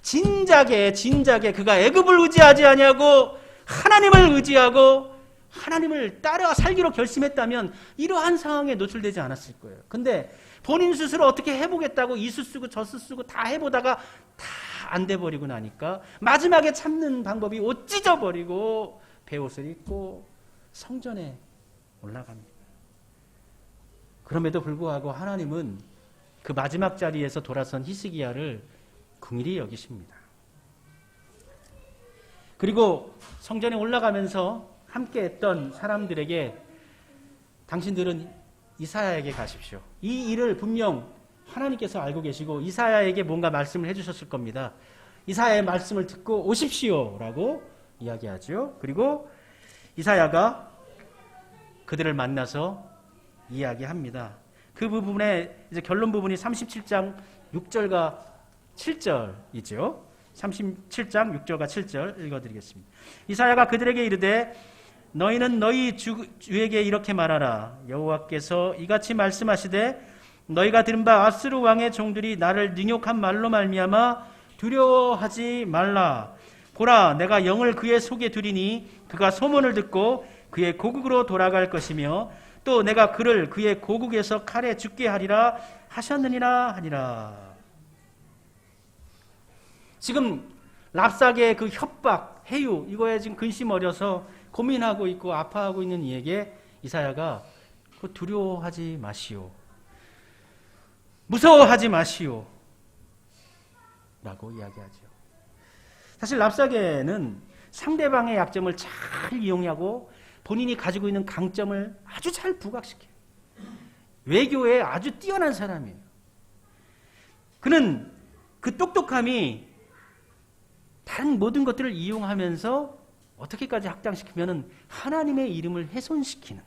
진작에 그가 애굽을 의지하지 아니하고 하나님을 의지하고 하나님을 따라 살기로 결심했다면 이러한 상황에 노출되지 않았을 거예요. 근데 본인 스스로 어떻게 해보겠다고 이수 쓰고 저수 쓰고 다 해보다가 다 안 돼버리고 나니까 마지막에 참는 방법이 옷 찢어버리고 베옷을 입고 성전에 올라갑니다. 그럼에도 불구하고 하나님은 그 마지막 자리에서 돌아선 히스기야를 긍휼히 여기십니다. 그리고 성전에 올라가면서 함께 했던 사람들에게 당신들은 이사야에게 가십시오. 이 일을 분명 하나님께서 알고 계시고 이사야에게 뭔가 말씀을 해주셨을 겁니다. 이사야의 말씀을 듣고 오십시오 라고 이야기하죠. 그리고 이사야가 그들을 만나서 이야기합니다. 그 부분의 이제 결론 부분이 37장 6절과 7절이죠. 37장 6절과 7절 읽어드리겠습니다. 이사야가 그들에게 이르되 너희는 너희 주에게 이렇게 말하라. 여호와께서 이같이 말씀하시되 너희가 들은 바 아스루 왕의 종들이 나를 능욕한 말로 말미암아 두려워하지 말라. 보라, 내가 영을 그의 속에 두리니 그가 소문을 듣고 그의 고국으로 돌아갈 것이며 또 내가 그를 그의 고국에서 칼에 죽게 하리라 하셨느니라 하니라. 지금 랍사게의 그 협박, 해유, 이거에 지금 근심 어려서 고민하고 있고 아파하고 있는 이에게 이사야가 두려워하지 마시오, 무서워하지 마시오 라고 이야기하죠. 사실 랍사게는 상대방의 약점을 잘 이용하고 본인이 가지고 있는 강점을 아주 잘 부각시켜요. 외교에 아주 뛰어난 사람이에요. 그는 그 똑똑함이 다른 모든 것들을 이용하면서 어떻게까지 확장시키면은 하나님의 이름을 훼손시키는,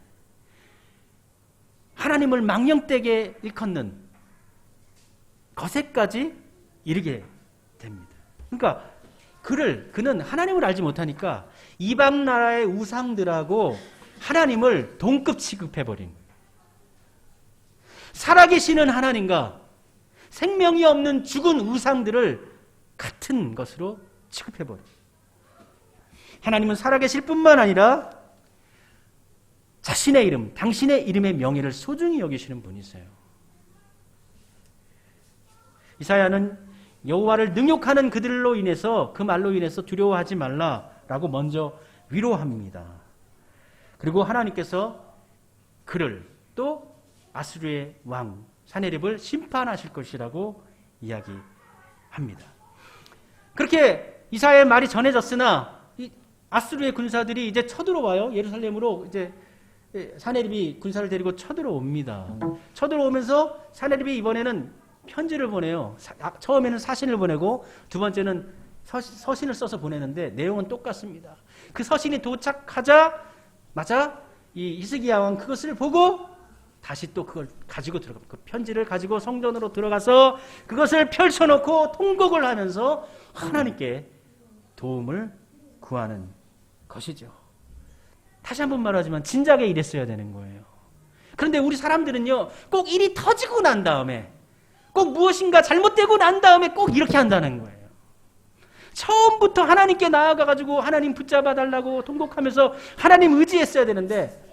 하나님을 망령되게 일컫는 것에까지 이르게 됩니다. 그러니까 그는 하나님을 알지 못하니까 이방 나라의 우상들하고 하나님을 동급 취급해버린 거예요. 살아계시는 하나님과 생명이 없는 죽은 우상들을 같은 것으로 취급해버려요. 하나님은 살아계실 뿐만 아니라 자신의 이름, 당신의 이름의 명예를 소중히 여기시는 분이세요. 이사야는 여호와를 능욕하는 그들로 인해서, 그 말로 인해서 두려워하지 말라라고 먼저 위로합니다. 그리고 하나님께서 그를 또 아수르의 왕 사네립을 심판하실 것이라고 이야기합니다. 그렇게 이사야의 말이 전해졌으나 이 아수르의 군사들이 이제 쳐들어와요. 예루살렘으로 이제 사네립이 군사를 데리고 쳐들어옵니다. 쳐들어오면서 사네립이 이번에는 편지를 보내요. 처음에는 사신을 보내고 두 번째는 서신을 써서 보내는데 내용은 똑같습니다. 그 서신이 도착하자마자 이 히스기야 왕 그것을 보고 다시 또 그걸 가지고 들어갑니다. 그 편지를 가지고 성전으로 들어가서 그것을 펼쳐놓고 통곡을 하면서 하나님께 도움을 구하는 것이죠. 다시 한번 말하지만 진작에 이랬어야 되는 거예요. 그런데 우리 사람들은요, 꼭 일이 터지고 난 다음에, 꼭 무엇인가 잘못되고 난 다음에 꼭 이렇게 한다는 거예요. 처음부터 하나님께 나아가가지고 하나님 붙잡아 달라고 통곡하면서 하나님 의지했어야 되는데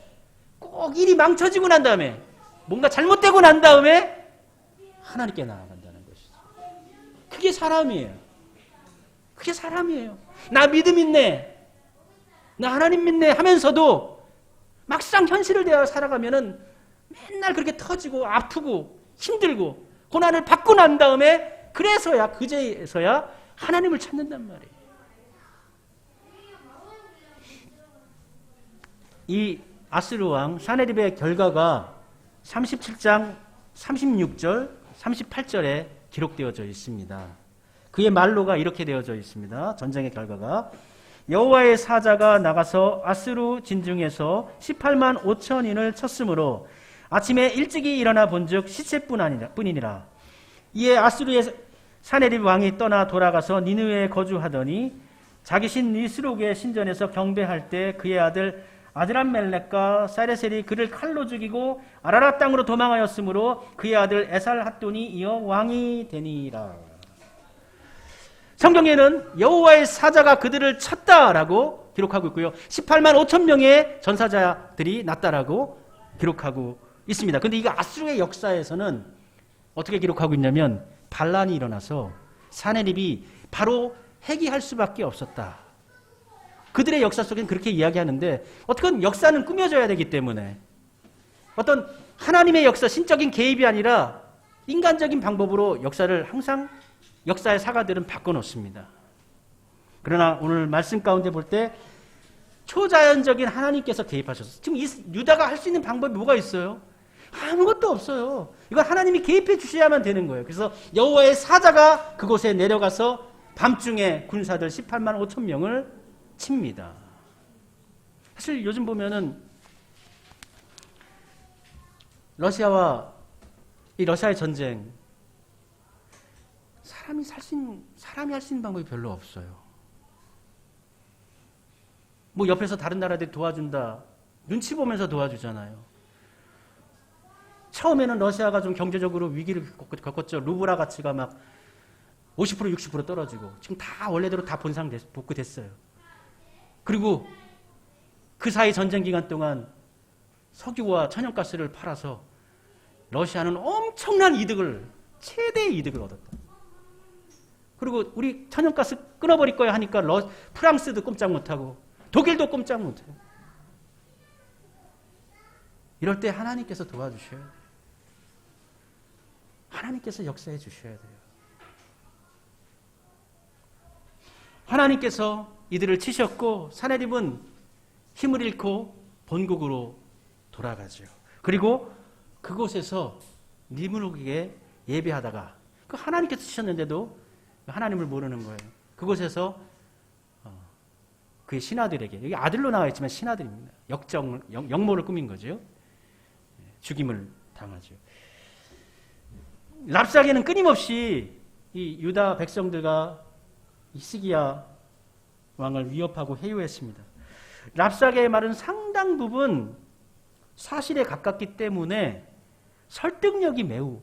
꼭 일이 망쳐지고 난 다음에, 뭔가 잘못되고 난 다음에 하나님께 나아간다는 것이죠. 그게 사람이에요. 그게 사람이에요. 나 믿음 있네, 나 하나님 믿네 하면서도 막상 현실을 대하여 살아가면은 맨날 그렇게 터지고 아프고 힘들고 고난을 받고 난 다음에 그제서야 하나님을 찾는단 말이에요. 이 아스루 왕 사네립의 결과가 37장 36절 38절에 기록되어져 있습니다. 그의 말로가 이렇게 되어져 있습니다. 전쟁의 결과가 여호와의 사자가 나가서 아스루 진중에서 18만 5천인을 쳤으므로 아침에 일찍이 일어나 본즉 시체뿐이니라. 이에 아수르의 사네립 왕이 떠나 돌아가서 니느웨에 거주하더니 자기 신 니스록의 신전에서 경배할 때 그의 아들 아드람멜렉과 사레셀이 그를 칼로 죽이고 아라라 땅으로 도망하였으므로 그의 아들 에살핫돈이 이어 왕이 되니라. 성경에는 여호와의 사자가 그들을 쳤다라고 기록하고 있고요. 18만 5천 명의 전사자들이 났다라고 기록하고 있습니다. 근데 이거 아수르의 역사에서는 어떻게 기록하고 있냐면 반란이 일어나서 사네립이 바로 회개할 수밖에 없었다. 그들의 역사 속엔 그렇게 이야기하는데 어떻게 역사는 꾸며져야 되기 때문에 어떤 하나님의 역사, 신적인 개입이 아니라 인간적인 방법으로 역사를 항상 역사의 사가들은 바꿔놓습니다. 그러나 오늘 말씀 가운데 볼 때 초자연적인 하나님께서 개입하셨어요. 지금 유다가 할 수 있는 방법이 뭐가 있어요? 아무것도 없어요. 이건 하나님이 개입해 주셔야만 되는 거예요. 그래서 여호와의 사자가 그곳에 내려가서 밤중에 군사들 18만 5천 명을 칩니다. 사실 요즘 보면은 러시아의 전쟁, 사람이 할 수 있는 방법이 별로 없어요. 뭐 옆에서 다른 나라들이 도와준다. 눈치 보면서 도와주잖아요. 처음에는 러시아가 좀 경제적으로 위기를 겪었죠. 루블화 가치가 막 50% 60% 떨어지고 지금 다 원래대로 다 복구됐어요. 그리고 그 사이 전쟁 기간 동안 석유와 천연가스를 팔아서 러시아는 엄청난 이득을, 최대의 이득을 얻었다. 그리고 우리 천연가스 끊어버릴 거야 하니까 프랑스도 꼼짝 못하고 독일도 꼼짝 못해요. 이럴 때 하나님께서 도와주셔야 돼요. 하나님께서 역사해 주셔야 돼요. 하나님께서 이들을 치셨고 사내립은 힘을 잃고 본국으로 돌아가죠. 그리고 그곳에서 니무르에게 예배하다가 그 하나님께서 치셨는데도 하나님을 모르는 거예요. 그곳에서 그의 신하들에게, 여기 아들로 나와 있지만 신하들입니다. 역모를 꾸민 거죠. 죽임을 당하죠. 랍사게는 끊임없이 이 유다 백성들과 히스기야 왕을 위협하고 해요했습니다. 랍사게의 말은 상당 부분 사실에 가깝기 때문에 설득력이 매우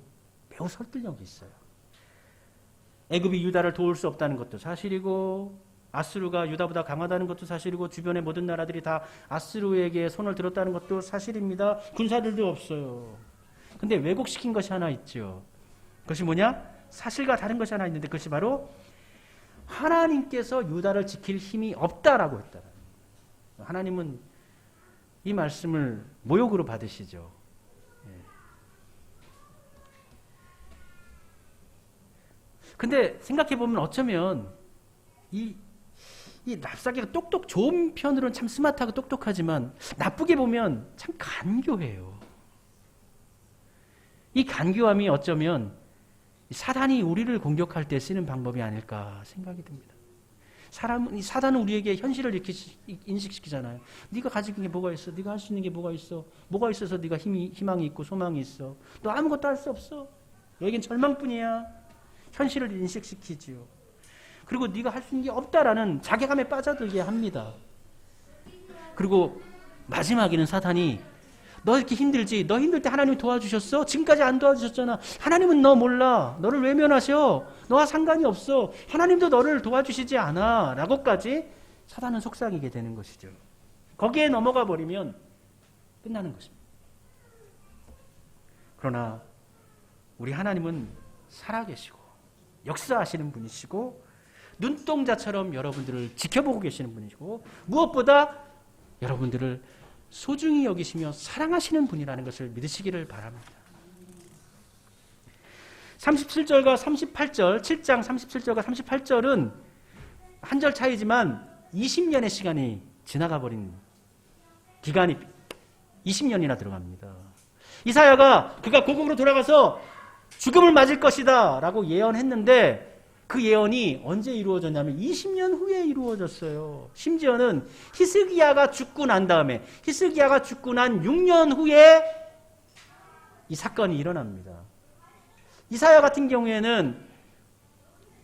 설득력이 있어요. 애굽이 유다를 도울 수 없다는 것도 사실이고 아스루가 유다보다 강하다는 것도 사실이고 주변의 모든 나라들이 다 아스루에게 손을 들었다는 것도 사실입니다. 군사들도 없어요. 근데 왜곡시킨 것이 하나 있죠. 그것이 뭐냐? 사실과 다른 것이 하나 있는데 그것이 바로 하나님께서 유다를 지킬 힘이 없다라고 했다. 하나님은 이 말씀을 모욕으로 받으시죠. 근데 생각해보면 어쩌면 이 랍사게가 좋은 편으로는 참 스마트하고 똑똑하지만 나쁘게 보면 참 간교해요. 이 간교함이 어쩌면 사단이 우리를 공격할 때 쓰는 방법이 아닐까 생각이 듭니다. 사단은 우리에게 현실을 이렇게 인식시키잖아요. 네가 가지고 있는 게 뭐가 있어? 네가 할 수 있는 게 뭐가 있어? 뭐가 있어서 네가 희망이 있고 소망이 있어? 너 아무것도 할 수 없어. 너에겐 절망뿐이야. 현실을 인식시키지요. 그리고 네가 할 수 있는 게 없다라는 자괴감에 빠져들게 합니다. 그리고 마지막에는 사탄이 너 이렇게 힘들지? 너 힘들 때 하나님이 도와주셨어? 지금까지 안 도와주셨잖아. 하나님은 너 몰라. 너를 외면하셔. 너와 상관이 없어. 하나님도 너를 도와주시지 않아. 라고까지 사단은 속삭이게 되는 것이죠. 거기에 넘어가 버리면 끝나는 것입니다. 그러나 우리 하나님은 살아계시고 역사하시는 분이시고 눈동자처럼 여러분들을 지켜보고 계시는 분이시고 무엇보다 여러분들을 소중히 여기시며 사랑하시는 분이라는 것을 믿으시기를 바랍니다. 37절과 38절, 7장 37절과 38절은 한 절 차이지만 20년의 시간이 지나가 버린 기간이 20년이나 들어갑니다. 이사야가 그가 고국으로 돌아가서 죽음을 맞을 것이다 라고 예언했는데 그 예언이 언제 이루어졌냐면 20년 후에 이루어졌어요. 심지어는 히스기야가 죽고 난 다음에 히스기야가 죽고 난 6년 후에 이 사건이 일어납니다. 이사야 같은 경우에는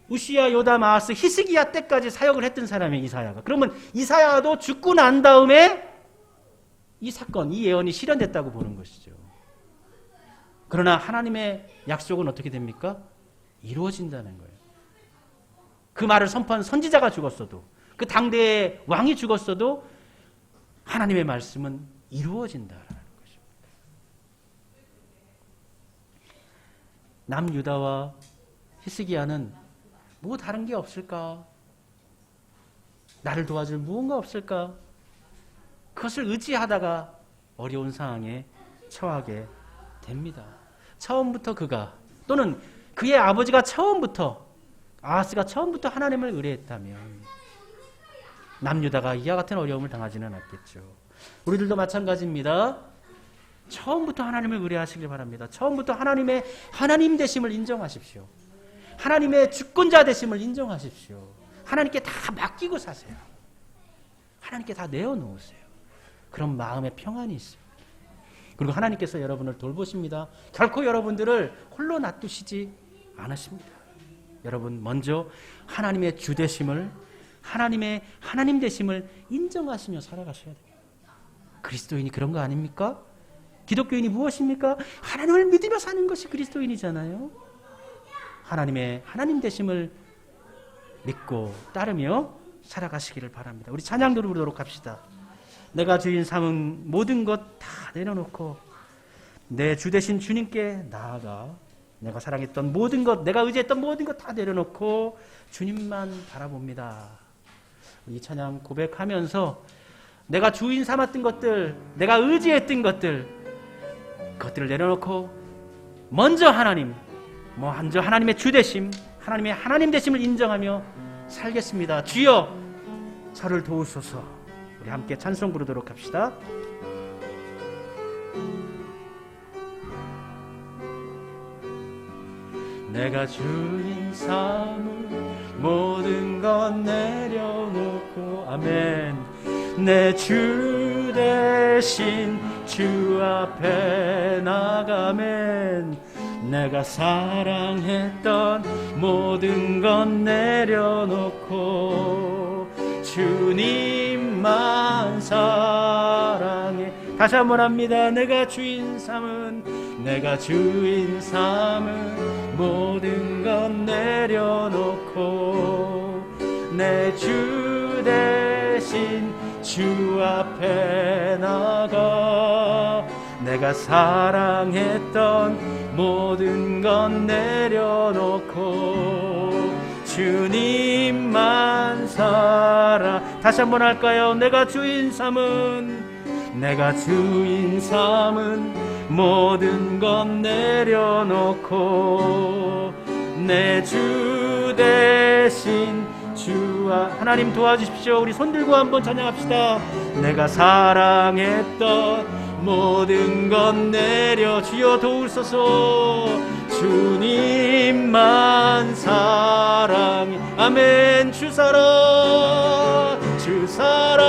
우시야, 요담, 아하스, 히스기야 때까지 사역을 했던 사람이에요. 이사야가. 그러면 이사야도 죽고 난 다음에 이 사건, 이 예언이 실현됐다고 보는 것이죠. 그러나 하나님의 약속은 어떻게 됩니까? 이루어진다는 거예요. 그 말을 선포한 선지자가 죽었어도 그 당대의 왕이 죽었어도 하나님의 말씀은 이루어진다라는 것입니다. 남유다와 히스기야는 뭐 다른 게 없을까? 나를 도와줄 무언가 없을까? 그것을 의지하다가 어려운 상황에 처하게 됩니다. 처음부터 그가 또는 그의 아버지가 처음부터 아하스가 처음부터 하나님을 의뢰했다면 남유다가 이와 같은 어려움을 당하지는 않았겠죠. 우리들도 마찬가지입니다. 처음부터 하나님을 의뢰하시길 바랍니다. 처음부터 하나님 되심을 인정하십시오. 하나님의 주권자 되심을 인정하십시오. 하나님께 다 맡기고 사세요. 하나님께 다 내어놓으세요. 그런 마음의 평안이 있습니다. 그리고 하나님께서 여러분을 돌보십니다. 결코 여러분들을 홀로 놔두시지 않으십니다. 여러분 먼저 하나님의 주 되심을, 하나님의 하나님 되심을 인정하시며 살아가셔야 돼요. 그리스도인이 그런 거 아닙니까? 기독교인이 무엇입니까? 하나님을 믿으며 사는 것이 그리스도인이잖아요. 하나님의 하나님 되심을 믿고 따르며 살아가시기를 바랍니다. 우리 찬양도 부르도록 합시다. 내가 주인 삼은 모든 것 다 내려놓고 내 주 되신 주님께 나아가 내가 사랑했던 모든 것, 내가 의지했던 모든 것 다 내려놓고 주님만 바라봅니다. 이 찬양 고백하면서 내가 주인 삼았던 것들, 내가 의지했던 것들, 그것들을 내려놓고 먼저 하나님, 먼저 하나님의 주 되심, 하나님의 하나님 되심을 인정하며 살겠습니다. 주여 저를 도우소서. 우리 함께 찬송 부르도록 합시다. 내가 주인 삼은 모든 것 내려놓고 아멘. 내 주 대신 주 앞에 나가면 내가 사랑했던 모든 것 내려놓고 주님만 사랑해. 다시 한번 합니다. 내가 주인 삼은, 내가 주인 삼은 모든 것 내려놓고 내 주 대신 주 앞에 나가 내가 사랑했던 모든 것 내려놓고 주님만 사랑. 다시 한번 할까요? 내가 주인 삼은, 내가 주인 삼은 모든 것 내려놓고 내 주 대신 주와. 하나님 도와주십시오. 우리 손 들고 한번 찬양합시다. 내가 사랑했던 모든 것 내려 주여 도우소서. 주님만 사랑해. 아멘. 주 사랑, 주 사랑.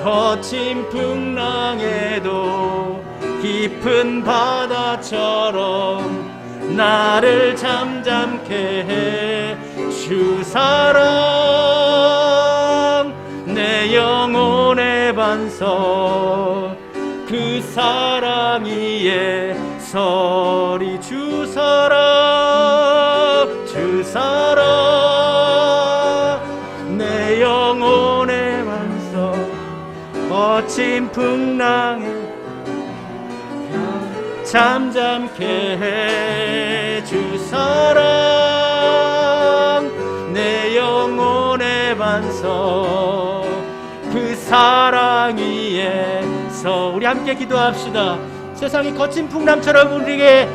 거친 풍랑에도 깊은 바다처럼 나를 잠잠케 해. 주 사랑 내 영혼의 반석, 그 사랑 위에 서리. 주 사랑, 주 사랑 내 영혼의 반석, 거친 풍랑에 잠잠케 해. 주 사랑 내 영혼의 반석, 그 사랑 위에서. 우리 함께 기도합시다. 세상이 거친 풍랑처럼 우리에게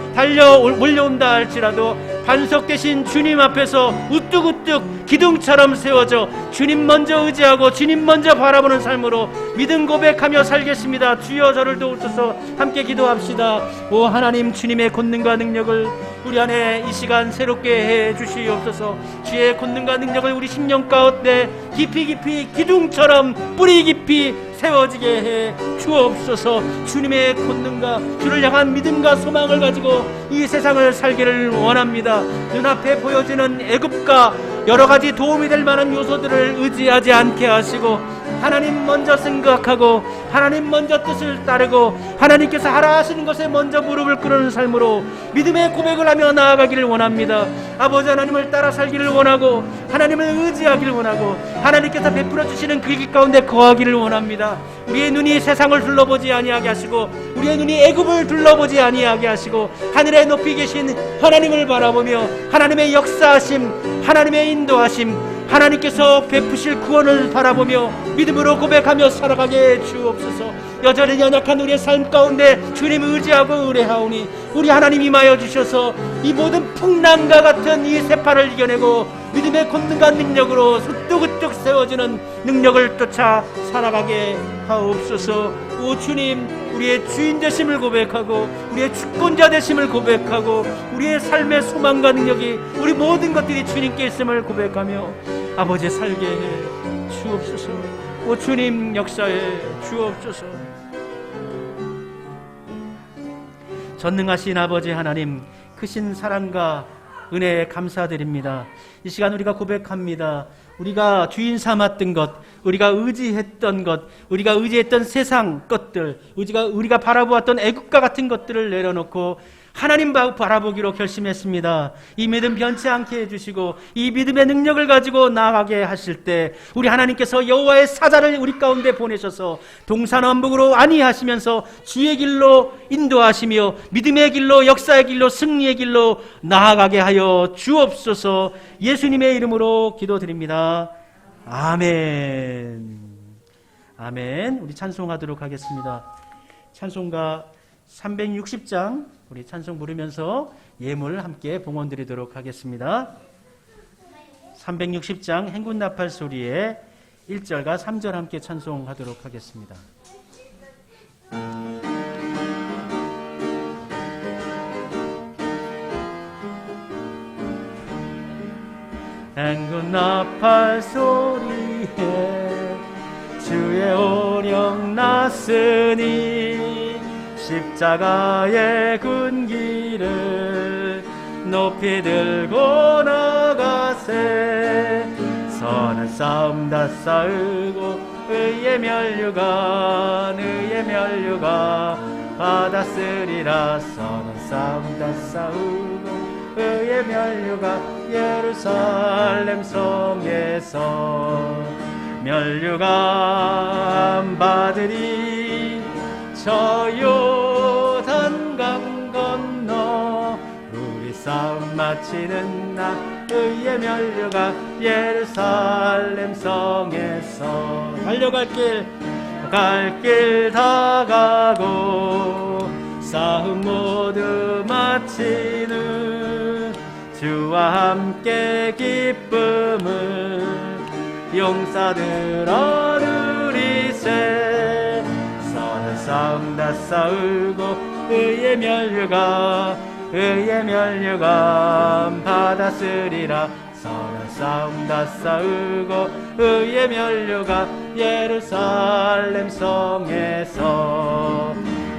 몰려온다 할지라도 반석 되신 주님 앞에서 우뚝우뚝 기둥처럼 세워져 주님 먼저 의지하고 주님 먼저 바라보는 삶으로 믿음 고백하며 살겠습니다. 주여 저를 도우소서. 함께 기도합시다. 오 하나님, 주님의 권능과 능력을 우리 안에 이 시간 새롭게 해 주시옵소서. 주의 권능과 능력을 우리 심령 가운데 깊이 기둥처럼 뿌리 깊이 세워지게 해 주옵소서. 주님의 권능과 주를 향한 믿음과 소망을 가지고 이 세상을 살기를 원합니다. 눈앞에 보여지는 애굽과 여러 가지 도움이 될 만한 요소들을 의지하지 않게 하시고 하나님 먼저 생각하고 하나님 먼저 뜻을 따르고 하나님께서 하라 하시는 것에 먼저 무릎을 꿇는 삶으로 믿음의 고백을 하며 나아가기를 원합니다. 아버지 하나님을 따라 살기를 원하고 하나님을 의지하기를 원하고 하나님께서 베풀어 주시는 그 길 가운데 거하기를 원합니다. 우리의 눈이 세상을 둘러보지 아니하게 하시고 우리의 눈이 애굽을 둘러보지 아니하게 하시고 하늘에 높이 계신 하나님을 바라보며 하나님의 역사하심, 하나님의 인도하심, 하나님께서 베푸실 구원을 바라보며 믿음으로 고백하며 살아가게 해 주옵소서. 여전히 연약한 우리의 삶 가운데 주님 의지하고 의뢰하오니 우리 하나님 임하여 주셔서 이 모든 풍랑과 같은 이 세파를 이겨내고 믿음의 권능과 능력으로 우뚝우뚝 세워지는 능력을 쫓아 살아가게 하옵소서. 오 주님, 우리의 주인 되심을 고백하고 우리의 주권자 되심을 고백하고 우리의 삶의 소망과 능력이 우리 모든 것들이 주님께 있음을 고백하며 아버지 살게 해 주옵소서. 오 주님 역사해 주옵소서. 전능하신 아버지 하나님, 크신 사랑과 은혜에 감사드립니다. 이 시간 우리가 고백합니다. 우리가 주인 삼았던 것, 우리가 의지했던 것, 우리가 의지했던 세상 것들, 우리가 바라보았던 애국가 같은 것들을 내려놓고 하나님 바라보기로 결심했습니다. 이 믿음 변치 않게 해주시고 이 믿음의 능력을 가지고 나아가게 하실 때 우리 하나님께서 여호와의 사자를 우리 가운데 보내셔서 동산왕북으로 안위하시면서 주의 길로 인도하시며 믿음의 길로, 역사의 길로, 승리의 길로 나아가게 하여 주옵소서. 예수님의 이름으로 기도드립니다. 아멘. 아멘. 우리 찬송하도록 하겠습니다. 찬송가 360장 우리 찬송 부르면서 예물 함께 봉헌드리도록 하겠습니다. 360장 행군나팔 소리에 1절과 3절 함께 찬송하도록 하겠습니다. 행군나팔 소리에 주의 오령 났으니 십자가의 군기를 높이 들고 나가세. 선한 싸움 다 싸우고 의의 면류관 받았으리라. 선한 싸움 다 싸우고 의의 면류관 예루살렘 성에서 면류관 받으리. 저 요단강 건너 우리 싸움 마치는 날 의의 면류관 예루살렘 성에서 달려갈 길 다 가고 싸움 모두 마치는 주와 함께 기쁨을 용사들 얻으리세. 선한 싸움 다 싸우고 의의 면류관 받았으리라. 선한 싸움 다 싸우고 의의 면류관 예루살렘 성에서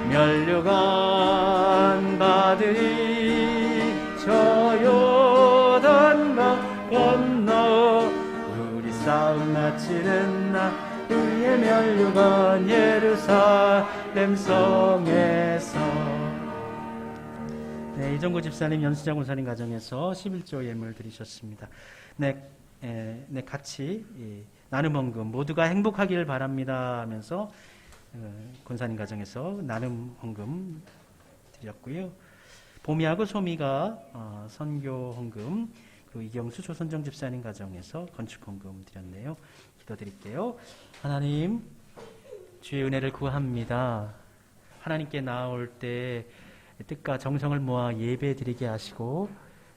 면류관 받으리. 저 요단강 건너 우리 싸움 마치는 날 의의 면류관 예루살렘 성에서. 네, 이정구 집사님, 연수장 권사님 가정에서 11조 예물 드리셨습니다. 같이 나눔 헌금 모두가 행복하기를 바랍니다 하면서 권사님 가정에서 나눔 헌금 드렸고요. 보미하고 소미가 선교 헌금, 그리고 이경수 조선정 집사님 가정에서 건축 헌금 드렸네요. 기도드릴게요. 하나님, 주의 은혜를 구합니다. 하나님께 나아올 때 뜻과 정성을 모아 예배 드리게 하시고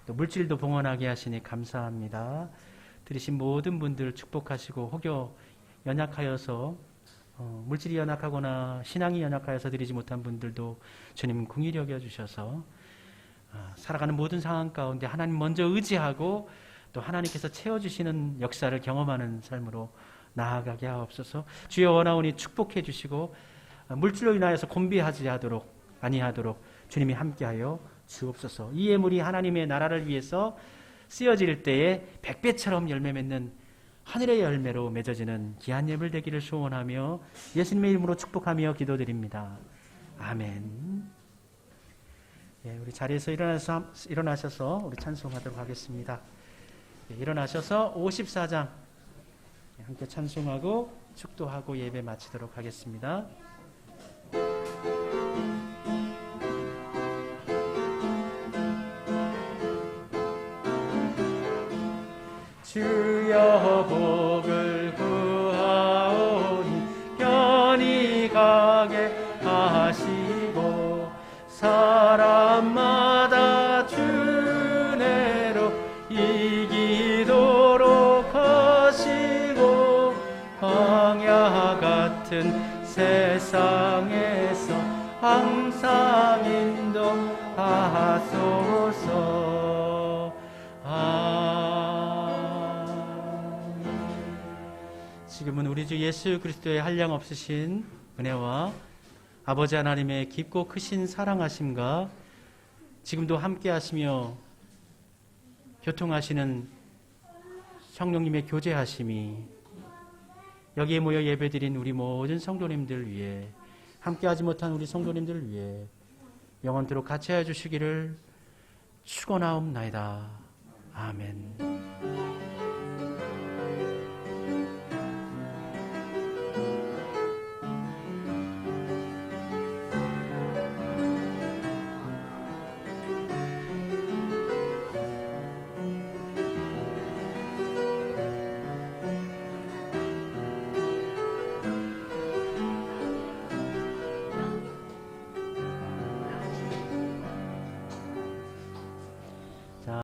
또 물질도 봉헌하게 하시니 감사합니다. 들으신 모든 분들 축복하시고 혹여 연약하여서 물질이 연약하거나 신앙이 연약하여서 드리지 못한 분들도 주님 긍휼히 여겨주셔서 살아가는 모든 상황 가운데 하나님 먼저 의지하고 또 하나님께서 채워주시는 역사를 경험하는 삶으로 나아가게 하옵소서. 주여 원하오니 축복해 주시고 물질로 인하여서 곤비하지 아니하도록 주님이 함께하여 주옵소서. 이 예물이 하나님의 나라를 위해서 쓰여질 때에 백배처럼 열매 맺는 하늘의 열매로 맺어지는 귀한 예물 되기를 소원하며 예수님의 이름으로 축복하며 기도드립니다. 아멘. 네, 우리 자리에서 일어나셔서 우리 찬송하도록 하겠습니다. 네, 일어나셔서 54장 함께 찬송하고 축도하고 예배 마치도록 하겠습니다. 주여 복을 구하오니 편히 가게 하시고 사람마다 주내로 이기도록 하시고 광야 같은 세상에서 항상 인도하소서. 지금은 우리 주 예수 그리스도의 한량없으신 은혜와 아버지 하나님의 깊고 크신 사랑하심과 지금도 함께 하시며 교통하시는 성령님의 교제하심이 여기에 모여 예배드린 우리 모든 성도님들 위해, 함께하지 못한 우리 성도님들 위해 영원토록 같이 하여 주시기를 축원하옵나이다. 아멘.